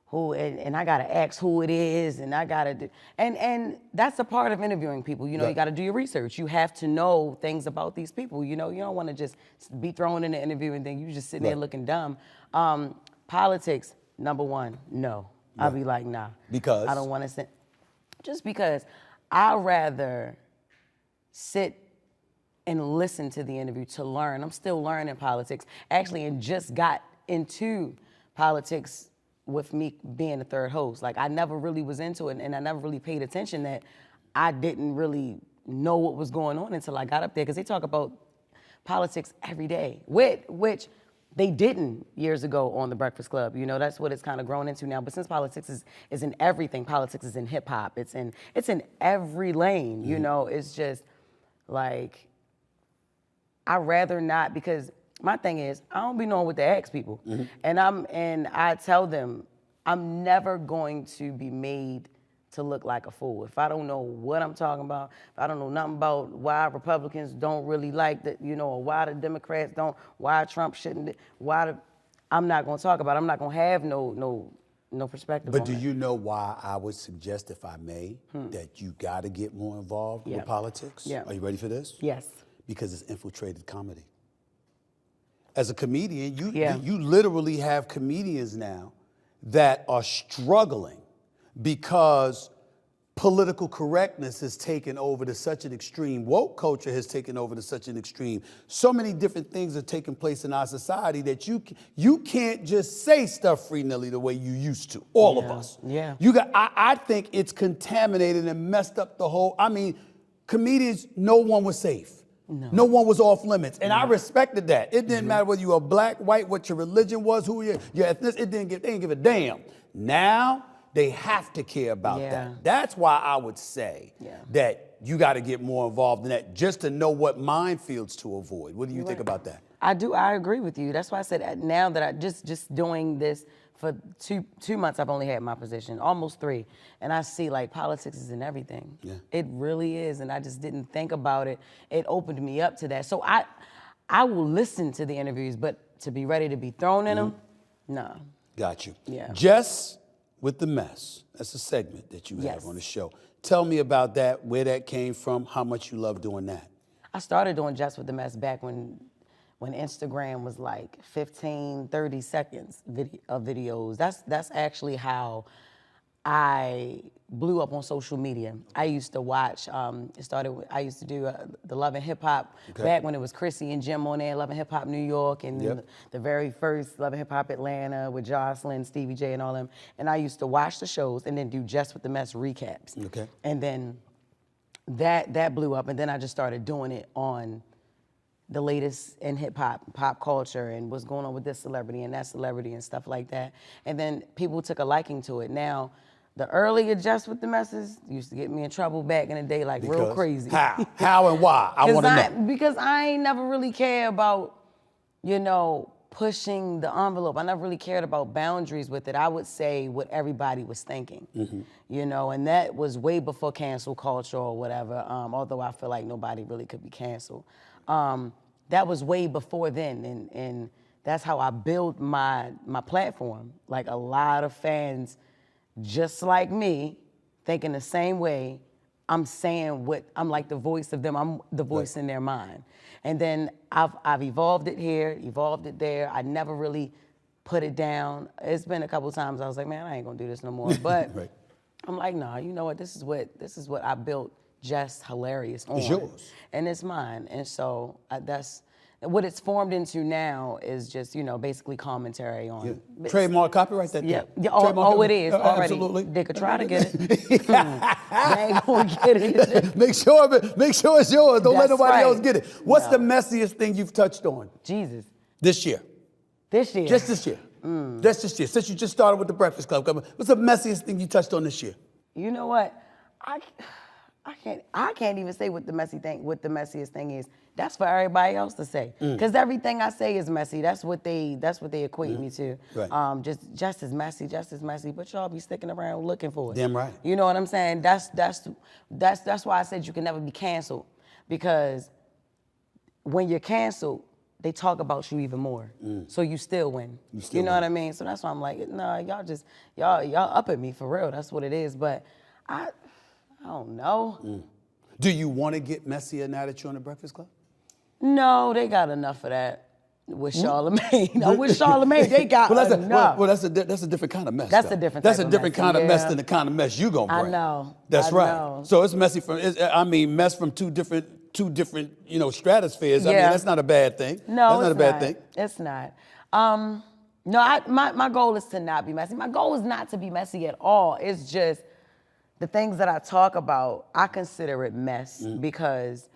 who, and I gotta ask who it is, and I gotta do, and that's a part of interviewing people. You gotta do your research. You have to know things about these people. You don't wanna just be thrown in the interview and then you just sitting there looking dumb. Politics, number one, no. I'll be like, nah. Because? I don't wanna sit. Just because I'd rather sit and listen to the interview to learn. I'm still learning politics, actually, and just got into politics with me being the third host. Like, I never really was into it, and I never really paid attention that I didn't really know what was going on until I got up there, because they talk about politics every day, which they didn't years ago on The Breakfast Club. You know, that's what it's kind of grown into now. But since politics is in everything, politics is in hip hop. It's in every lane. You know, it's just like, I'd rather not, because my thing is, I don't be knowing what to ask people. And I tell them, I'm never going to be made to look like a fool. If I don't know what I'm talking about, if I don't know nothing about why Republicans don't really like that, you know, or why the Democrats don't, why Trump shouldn't, I'm not gonna talk about it. I'm not gonna have no perspective on it. But do you know why I would suggest, if I may, that you gotta get more involved with politics? Yeah. Are you ready for this? Yes. Because it's infiltrated comedy. As a comedian, Yeah. you literally have comedians now that are struggling because political correctness has taken over to such an extreme. Woke culture has taken over to such an extreme. So many different things are taking place in our society that you can't just say stuff free-nilly the way you used to. All of us. Yeah. I think it's contaminated and messed up the whole. I mean, comedians, no one was safe. No one was off limits, and I respected that. It didn't matter whether you were black, white, what your religion was, who your ethnicity. They didn't give a damn. Now they have to care about that. That's why I would say that you got to get more involved in that, just to know what minefields to avoid. What do you think about that? I do. I agree with you. That's why I said now that I just doing this for two months, I've only had my position, almost 3, and I see like politics is in everything. Yeah. It really is, and I just didn't think about it. It opened me up to that. So I will listen to the interviews, but to be ready to be thrown in them, no. Got you. Yeah. Jess with the Mess. That's a segment that you have on the show. Tell me about that, where that came from, how much you love doing that. I started doing Jess with the Mess back when Instagram was like 15, 30 seconds of videos. That's actually how I blew up on social media. I used to watch, I used to do the Love and Hip Hop back when it was Chrissy and Jim on there, Love and Hip Hop New York, and the very first Love and Hip Hop Atlanta with Jocelyn, Stevie J, and all them. And I used to watch the shows and then do Just with the Mess recaps. Okay. And then that blew up, and then I just started doing it on the latest in hip hop, pop culture, and what's going on with this celebrity and that celebrity and stuff like that. And then people took a liking to it. Now, the earlier Just with the Messes used to get me in trouble back in the day, like real crazy. How? How and why? I want to know. Because I ain't never really cared about, you know, pushing the envelope. I never really cared about boundaries with it. I would say what everybody was thinking, you know, and that was way before cancel culture or whatever, although I feel like nobody really could be canceled. That was way before then, and that's how I built my platform. Like a lot of fans, just like me, thinking the same way. I'm saying I'm like the voice of them. I'm the voice in their mind. And then I've evolved it here, evolved it there. I never really put it down. It's been a couple times I was like, man, I ain't gonna do this no more. But I'm like, nah, you know what? This is what I built Jess Hilarious on. It's yours. And it's mine. And so that's what it's formed into now, is just, you know, basically commentary on. Trademark, copyright that. Yeah. It is already. Absolutely. They could try to get it. They ain't gonna get it. Make sure it's yours. Don't let nobody else get it. What's the messiest thing you've touched on? Jesus. This year. This year. Just this year. Just this year. Since you just started with the Breakfast Club, what's the messiest thing you touched on this year? You know what? I can't even say what the messiest thing is. That's for everybody else to say. Because everything I say is messy. That's what they equate me to. Right. Just as messy, but y'all be sticking around looking for it. Damn right. You know what I'm saying? That's why I said you can never be canceled. Because when you're canceled, they talk about you even more. So you still win. You know what I mean? So that's why I'm like, nah, y'all up at me for real. That's what it is. But I don't know. Do you want to get messier now that you're on the Breakfast Club? No, they got enough of that with Charlamagne. No, with Charlamagne, they got enough. That's a different kind of mess. That's a different That's a different kind of mess than the kind of mess you gonna bring. I know. That's right. So it's messy mess from two different, you know, stratospheres. I mean, that's not a bad thing. No, that's not a bad thing. It's not. No, my goal is to not be messy. My goal is not to be messy at all. It's just the things that I talk about, I consider it mess because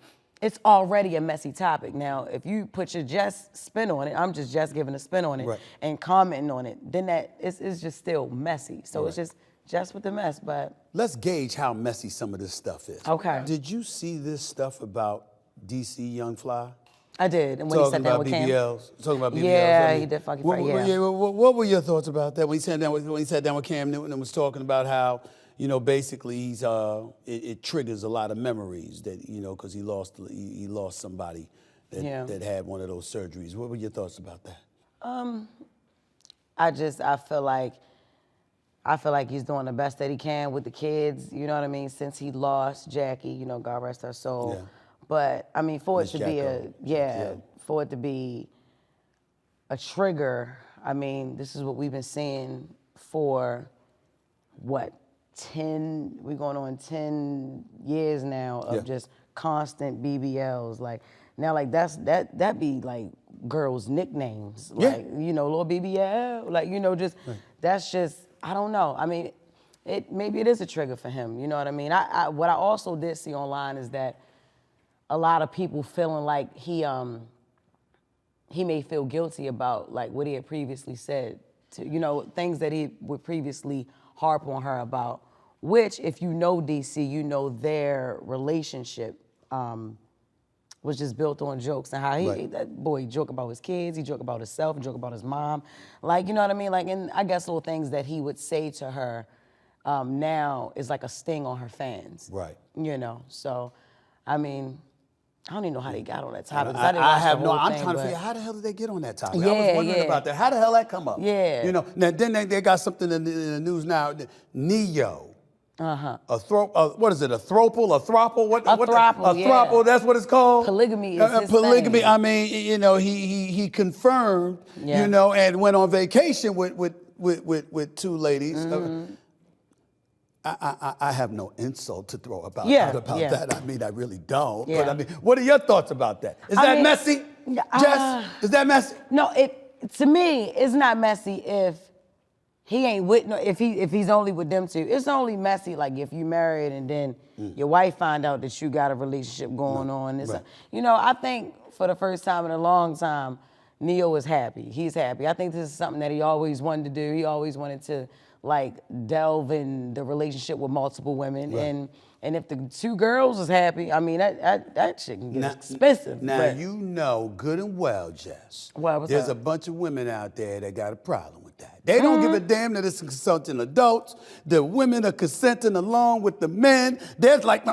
it's already a messy topic. Now, if you put your Jess spin on it, I'm just giving a spin on it Right. and commenting on it, then that is just still messy. So it's just with the mess, but. Let's gauge how messy some of this stuff is. Okay. Did you see this stuff about DC Young Fly? I did, and when he sat down with Cam. Talking about BBLs. Yeah, he did fucking fight, yeah. What were your thoughts about that when he sat down with Cam Newton and was talking about how, you know, basically he's it triggers a lot of memories that, you know, because he lost somebody that had one of those surgeries. What were your thoughts about that? I feel like he's doing the best that he can with the kids, you know what I mean, since he lost Jackie, you know, God rest her soul. Yeah. But I mean, for it Miss to be Jacko. for it to be a trigger, I mean, this is what we've been seeing for what, we're going on 10 years now of just constant BBLs. Like now, like that be like girls' nicknames. Like, you know, little BBL, like, you know, just that's just, I don't know. I mean, maybe it is a trigger for him, you know what I mean? What I also did see online is that a lot of people feeling like he may feel guilty about like what he had previously said to, you know, things that he would previously harp on her about, which if you know DC, you know their relationship was just built on jokes and how that boy joke about his kids, he joke about himself, he joke about his mom, like, you know what I mean? Like, and I guess little things that he would say to her now is like a sting on her fans. Right. You know, so, I mean, I don't even know how they got on that topic. I have no. I'm trying to figure out how the hell did they get on that topic. I was wondering about that. How the hell that come up? Yeah. You know. Now then they got something in the news now. Neo. What is it? A throuple? A throuple? What? A throuple. A throuple. That's what it's called. Polygamy is his polygamy. thing. I mean, you know, he confirmed. Yeah. You know, and went on vacation with two ladies. I have no insult to throw about that. I mean, I really don't. Yeah. But I mean, what are your thoughts about that? Is that messy? Jess, is that messy? No, to me, it's not messy if he ain't with if he's only with them two. It's only messy like if you married and then your wife find out that you got a relationship going on. You know, I think for the first time in a long time, Neo is happy. He's happy. I think this is something that he always wanted to do. He always wanted to like delve in the relationship with multiple women. Right. And if the two girls is happy, I mean that shit can get expensive. Now you know good and well, Jess. There's a bunch of women out there that got a problem with that. They don't give a damn that it's consulting adults. The women are consenting along with the men. There's like,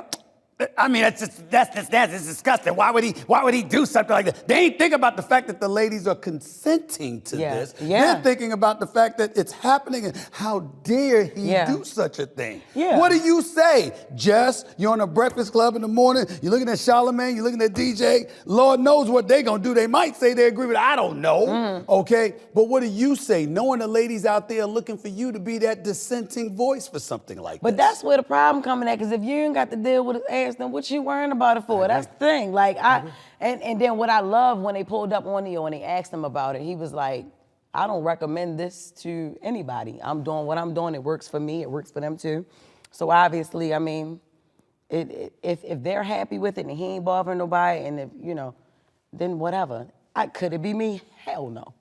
I mean, that's disgusting. Why would he do something like that? They ain't think about the fact that the ladies are consenting to this. Yeah. They're thinking about the fact that it's happening and how dare he do such a thing. Yeah. What do you say, Jess? You're on a Breakfast Club in the morning. You're looking at Charlamagne. You're looking at DJ. Lord knows what they gonna do. They might say they agree with it. I don't know. Okay, but what do you say, knowing the ladies out there looking for you to be that dissenting voice for something like But this? that's where the problem coming at, because if you ain't got to deal with his ass, then what you worrying about it for? That's the thing. Like and then what I love when they pulled up on Neo and they asked him about it, he was like, I don't recommend this to anybody. I'm doing what I'm doing. It works for me. It works for them too. So obviously, I mean, if they're happy with it and he ain't bothering nobody, and if you know, then whatever. Could it be me? Hell no.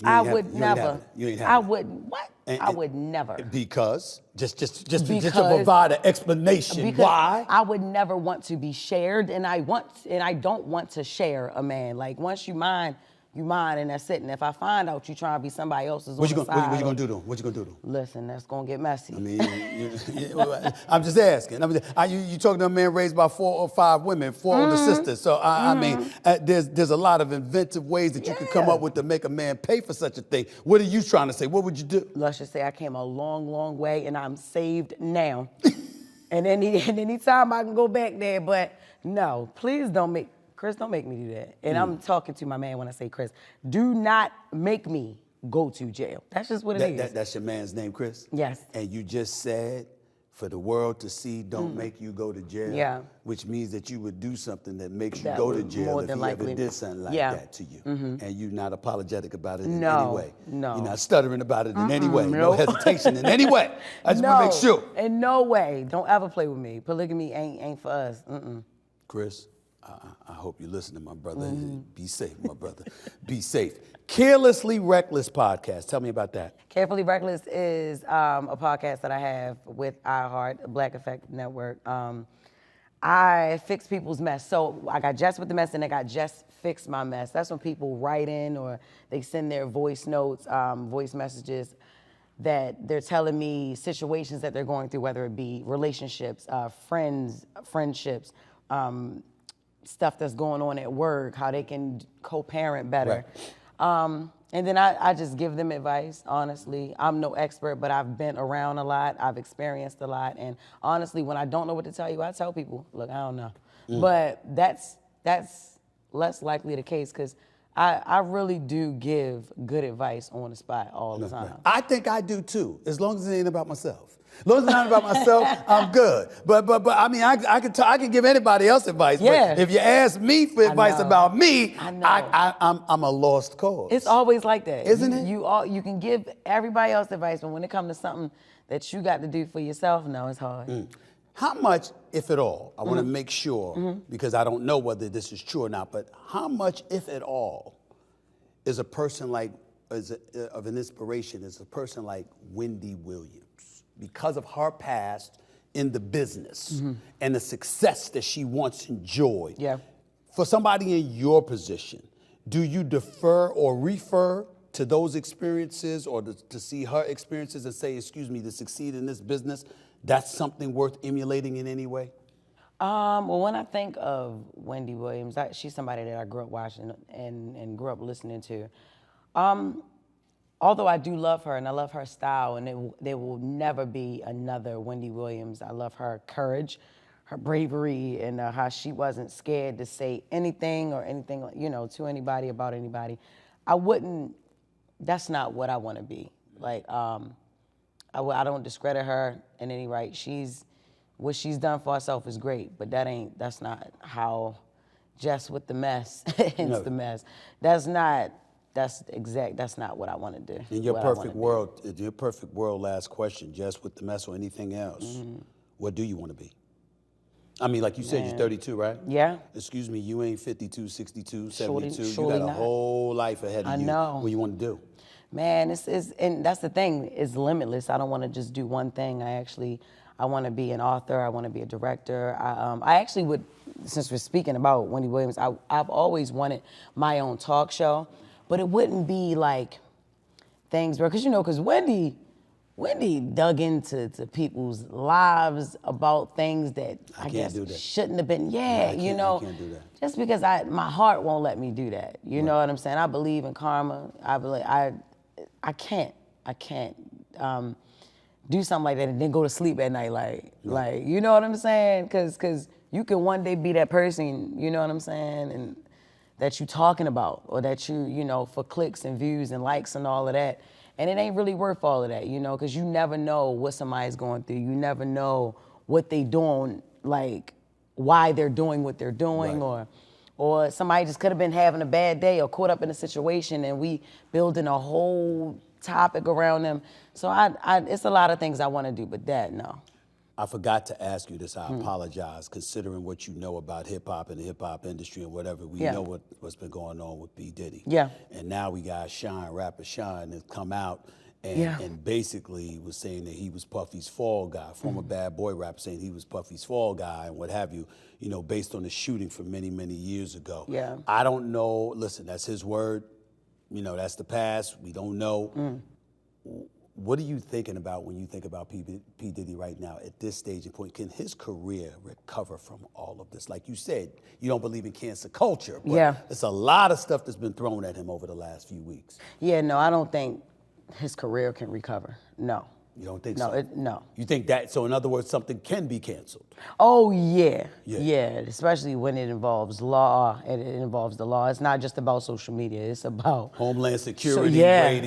I would never. I wouldn't. What? I would never. Because just to provide an explanation. Because why? I would never want to be shared, and I don't want to share a man. Like once you mine, and that's it. And if I find out you trying to be somebody else's What you on the side, what you gonna do to him? What you gonna do to him? Listen, that's gonna get messy. I mean, I'm just asking. You talking to a man raised by 4 or 5 women, 4 older sisters. So I mean, there's a lot of inventive ways that you could come up with to make a man pay for such a thing. What are you trying to say? What would you do? Let's just say I came a long, long way, and I'm saved now. and anytime I can go back there, but no, please Chris, don't make me do that. And I'm talking to my man when I say Chris. Do not make me go to jail. That's just what it is. That's your man's name, Chris? Yes. And you just said, for the world to see, don't make you go to jail. Yeah. Which means that you would do something that makes you That go to would jail more if than he likely- ever did something like Yeah. that to you. And you're not apologetic about it in No, any way. no. You're not stuttering about it in any way. No nope. hesitation in any way. I just want to make sure. In no way. Don't ever play with me. Polygamy ain't for us. Chris, I hope you listen to my brother. Be safe, my brother. Be safe. Carelessly Reckless podcast. Tell me about that. Carefully Reckless is a podcast that I have with iHeart, Black Effect Network. I fix people's mess. So I got Jess with the mess and I got Jess fix my mess. That's when people write in or they send their voice notes, voice messages that they're telling me situations that they're going through, whether it be relationships, friendships, stuff that's going on at work, how they can co-parent better. Right. And then I just give them advice, honestly. I'm no expert, but I've been around a lot. I've experienced a lot. And honestly, when I don't know what to tell you, I tell people, look, I don't know. But that's less likely the case because I really do give good advice on the spot all the time. I think I do too, as long as it ain't about myself. As long as it's not about myself, I'm good. But I mean, I can give anybody else advice. Yeah. But if you ask me for advice about me, I I'm a lost cause. It's always like that, isn't it? You can give everybody else advice, but when it comes to something that you got to do for yourself, no, it's hard. How much, if at all, I want to make sure, because I don't know whether this is true or not, but how much, if at all, is a person like, of an inspiration, is a person like Wendy Williams? Because of her past in the business and the success that she once enjoyed. Yeah. For somebody in your position, do you defer or refer to those experiences or to see her experiences and say, excuse me, to succeed in this business, that's something worth emulating in any way? Well, when I think of Wendy Williams, she's somebody that I grew up watching and grew up listening to. Although I do love her and I love her style, and there will never be another Wendy Williams. I love her courage, her bravery, and how she wasn't scared to say anything or anything, to anybody about anybody. That's not what I want to be. Like, I don't discredit her in any right. What she's done for herself is great, but that's not how Jess with the mess ends the mess. That's not what I want to do. In your perfect world, last question, Jess with the mess or anything else, what do you want to be? I mean, like you said, you're 32, right? Yeah. Excuse me, you ain't 52, 62, 72. You Surely got a not. whole life ahead of you. I know. What you want to do? Man, and that's the thing, it's limitless. I don't want to just do one thing. I want to be an author. I want to be a director. I actually would, since we're speaking about Wendy Williams, I've always wanted my own talk show, but it wouldn't be like things because Wendy dug into people's lives about things that I guess shouldn't have been. I can't do that. Just because my heart won't let me do that. You know what I'm saying? I believe in karma. I can't do something like that and then go to sleep at night like you know what I'm saying? Because you can one day be that person, you know what I'm saying, and that you talking about, or that you for clicks and views and likes and all of that. And it ain't really worth all of that, because you never know what somebody's going through. You never know what they doing, like why they're doing what they're doing, right. or somebody just could have been having a bad day or caught up in a situation and we building a whole topic around them. So it's a lot of things I want to do, but that, no. I forgot to ask you this. I apologize, considering what you know about hip-hop and the hip-hop industry and whatever. We know what's been going on with B. Diddy. Yeah. And now we got rapper Shine, that's come out and basically was saying that he was Puffy's fall guy, former bad boy rapper saying he was Puffy's fall guy and what have you, based on the shooting from many, many years ago. Yeah. I don't know. Listen, that's his word. That's the past. We don't know. What are you thinking about when you think about P. Diddy right now at this stage and point? Can his career recover from all of this? Like you said, you don't believe in cancel culture, but it's a lot of stuff that's been thrown at him over the last few weeks. Yeah, no, I don't think his career can recover. No. You don't think so? So? No. You think that, so in other words, something can be canceled? Oh, yeah, especially when it involves law and it involves the law. It's not just about social media. It's about Homeland Security,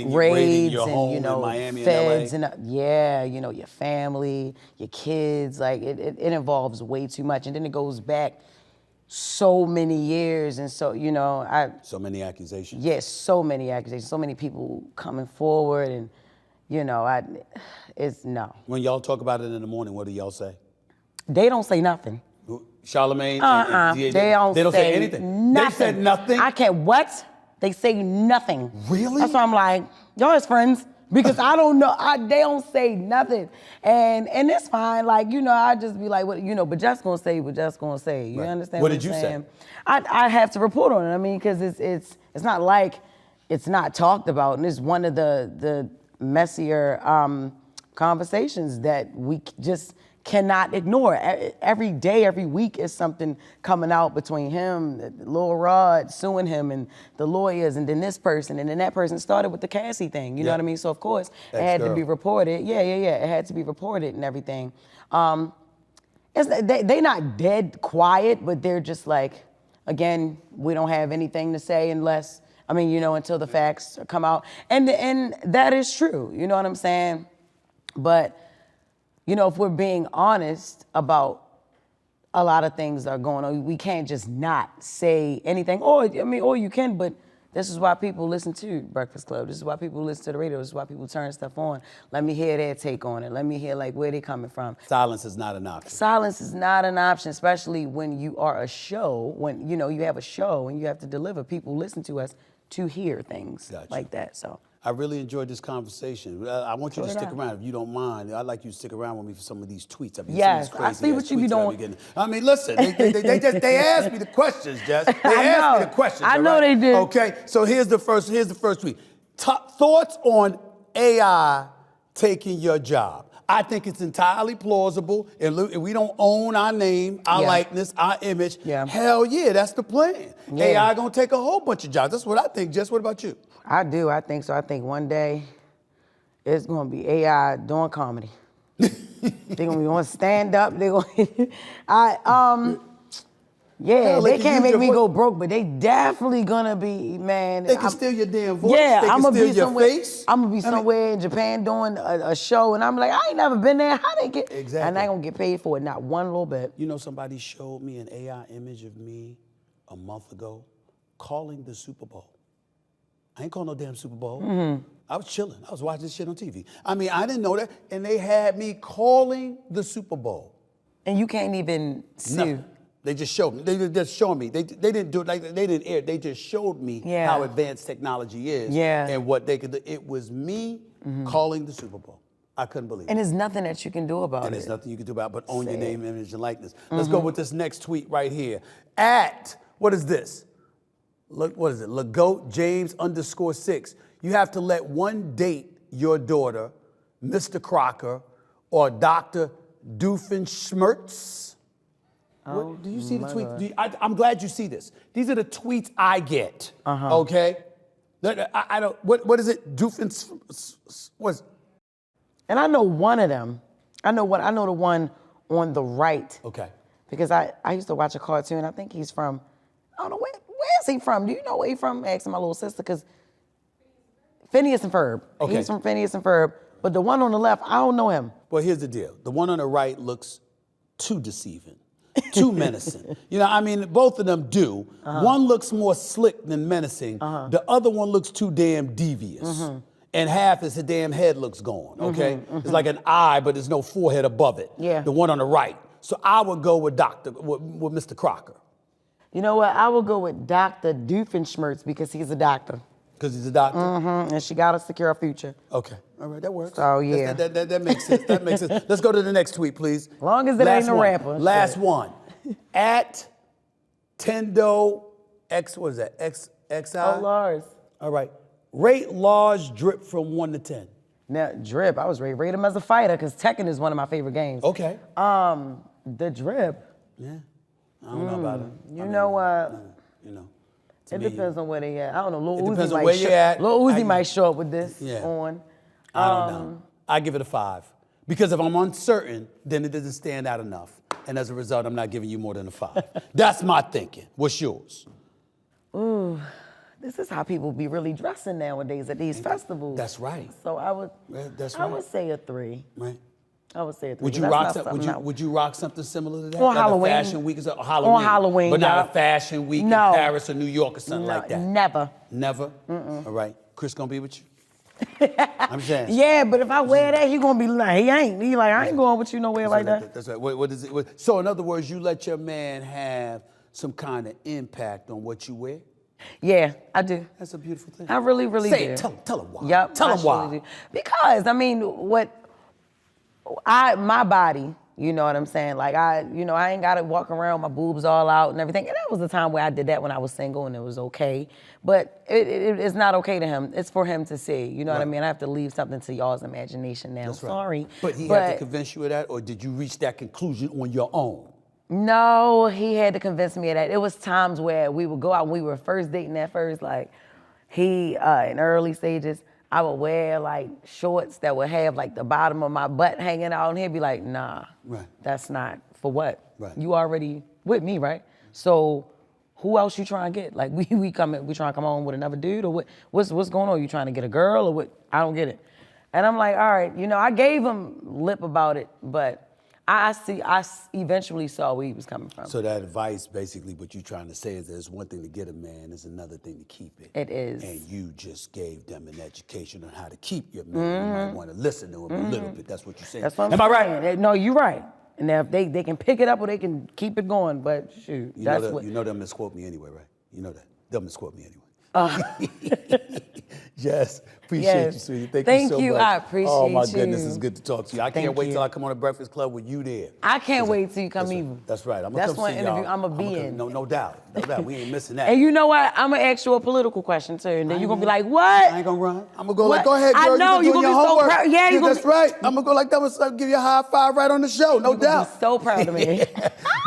raids your and, home in Miami feds and LA. Your family, your kids. Like, it involves way too much. And then it goes back so many years. And so, so many accusations. Yes, so many accusations. So many people coming forward and, it's no. When y'all talk about it in the morning, what do y'all say? They don't say nothing. Charlemagne? They don't say anything. Nothing. They said nothing? I can't, what? They say nothing. Really? That's why I'm like, y'all is friends. Because I don't know, they don't say nothing. And it's fine, like, I just be like, what, but Jess gonna say what Jess gonna say. You understand What what did I'm you saying? say? I have to report on it. I mean, because it's not like it's not talked about, and it's one of the messier conversations that we just cannot ignore. Every day, every week is something coming out between him, Lil Rod suing him, and the lawyers, and then this person, and then that person. Started with the Cassie thing, you know what I mean? So of course, it had to be reported. Yeah, it had to be reported and everything. They not dead quiet, but they're just like, again, we don't have anything to say unless, until the facts come out. And that is true, you know what I'm saying? But, if we're being honest about a lot of things that are going on, we can't just not say anything. Or you can, but this is why people listen to Breakfast Club. This is why people listen to the radio. This is why people turn stuff on. Let me hear their take on it. Let me hear where they coming from. Silence is not an option. Silence is not an option, especially when you are a show, when, you have a show and you have to deliver. People listen to us to hear things like that, so. I really enjoyed this conversation. I want you to stick around if you don't mind. I'd like you to stick around with me for some of these tweets. Yes, I see what you be doing. Listen, they asked me the questions, Jess. They asked me the questions. I know they did. Okay, so here's the first tweet. Thoughts on AI taking your job? I think it's entirely plausible. And we don't own our name, our likeness, our image. Yeah. Hell yeah, that's the plan. Yeah. AI gonna take a whole bunch of jobs. That's what I think. Jess, what about you? I do. I think so. I think one day it's gonna be AI doing comedy. They're gonna be on stand up. They're gonna. They can't make me go broke, but they definitely gonna be, man. They can steal your damn voice. Yeah, they can steal your face. I'm gonna be somewhere in Japan doing a show, and I'm like, I ain't never been there. How they get? Exactly. And I ain't gonna get paid for it, not one little bit. Somebody showed me an AI image of me a month ago calling the Super Bowl. I ain't calling no damn Super Bowl. Mm-hmm. I was chilling. I was watching this shit on TV. I didn't know that, and they had me calling the Super Bowl. And you can't even sue. Nothing. They just showed me. They just showed me. They didn't do it like they didn't air. They just showed me how advanced technology is and what they could do. It was me calling the Super Bowl. I couldn't believe it. And there's nothing that you can do about it. And there's nothing you can do about it but own your name, image, and likeness. Let's go with this next tweet right here. What is this? Look, what is it? Legoat James _6. You have to let one date your daughter, Mr. Crocker, or Dr. Doofenshmirtz. Do you see the tweet? I'm glad you see this. These are the tweets I get. Okay, I don't. What is it? What's? And I know one of them. I know the one on the right. Okay. Because I used to watch a cartoon. I think he's from. I don't know where is he from? Do you know where he's from? Asking my little sister because Phineas and Ferb. Okay. He's from Phineas and Ferb. But the one on the left, I don't know him. Well, here's the deal. The one on the right looks too deceiving. Too menacing. Both of them do. One looks more slick than menacing. The other one looks too damn devious. And half his damn head looks gone, okay? It's like an eye, but there's no forehead above it. Yeah. The one on the right. So I would go with with Mr. Crocker. You know what? I will go with Dr. Doofenshmirtz because he's a doctor. Because he's a doctor? And she got to secure her future. Okay. All right, that works. So, yeah. That makes sense. That makes sense. Let's go to the next tweet, please. As long as it ain't a rapper. Last one. At Tendo what is that? XI? Oh, Lars. All right. Rate Lars Drip from 1 to 10. Now, Drip, I was ready to rate him as a fighter because Tekken is one of my favorite games. Okay. The Drip. Yeah. I don't know about him. You know what? It depends on where they at. I don't know. Lil Uzi might show up with this on. I don't know. I give it a 5. Because if I'm uncertain, then it doesn't stand out enough. And as a result, I'm not giving you more than a 5. That's my thinking. What's yours? Ooh, this is how people be really dressing nowadays at these festivals. That's right. So I would say a 3. Right. I would say a 3. Would you rock something similar to that? On Halloween. Fashion week Halloween. On Halloween. But not a fashion week in Paris or New York or something like that. Never. Never? All right. Chris gonna be with you? I'm saying. Yeah, but if I wear that, he gonna be like, he ain't. He like, I ain't going with you nowhere like that. That's right. What is it? So in other words, you let your man have some kind of impact on what you wear? Yeah, I do. That's a beautiful thing. I really, really Say do. it. Tell him why. Yep. Tell I him why. surely do. Because I mean, my body, you know what I'm saying? Like I ain't gotta walk around with my boobs all out and everything. And that was the time where I did that when I was single and it was okay. But it's not okay to him. It's for him to see. You know what I mean? I have to leave something to y'all's imagination now. That's right. Sorry. But he had to convince you of that, or did you reach that conclusion on your own? No, he had to convince me of that. It was times where we would go out and we were first dating at first, like he, in early stages, I would wear like shorts that would have like the bottom of my butt hanging out and he'd be like, nah, that's not for what? Right. You already with me, right? So who else you trying to get? Like we trying to come home with another dude or what? What's going on? You trying to get a girl or what? I don't get it. And I'm like, all right, I gave him lip about it, but I eventually saw where he was coming from. So that advice, basically, what you're trying to say is there's one thing to get a man, there's another thing to keep it. It is. And you just gave them an education on how to keep your man. You might want to listen to him a little bit. That's what you're saying. That's what Am I'm I saying. right? No, you're right. And now if they can pick it up or they can keep it going, but shoot, You that's know what. You know they'll misquote me anyway, right? You know that. They'll misquote me anyway. Jess, appreciate you, sweetie. Thank you so much. I appreciate you. Oh, my goodness, it's good to talk to you. I can't Thank wait you. till I come on the Breakfast Club with you there. I can't wait till you come either. That's right. I'm That's come one see interview y'all. I'ma be in. No doubt. No doubt. We ain't missing that. And you know what? I'm gonna ask you a political question too, and then you're gonna be like, "What?" I ain't gonna run. I'm gonna go like, go ahead, girl. I know you gonna your be so homework. proud. Yeah, you gonna that's right. I'm gonna go like that. I'm gonna give you a high five right on the show. No doubt. Be so proud of me.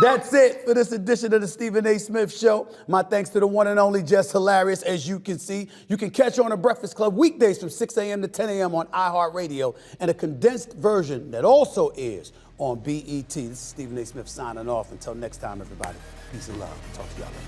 That's it for this edition of the Stephen A. Smith Show. My thanks to the one and only Jess Hilarious. As you can see, you can catch her on the Breakfast Club weekdays from 6 a.m. to 10 a.m. on iHeartRadio, and a condensed version that also is on BET. This is Stephen A. Smith signing off. Until next time, everybody. Peace and love. Talk to y'all later.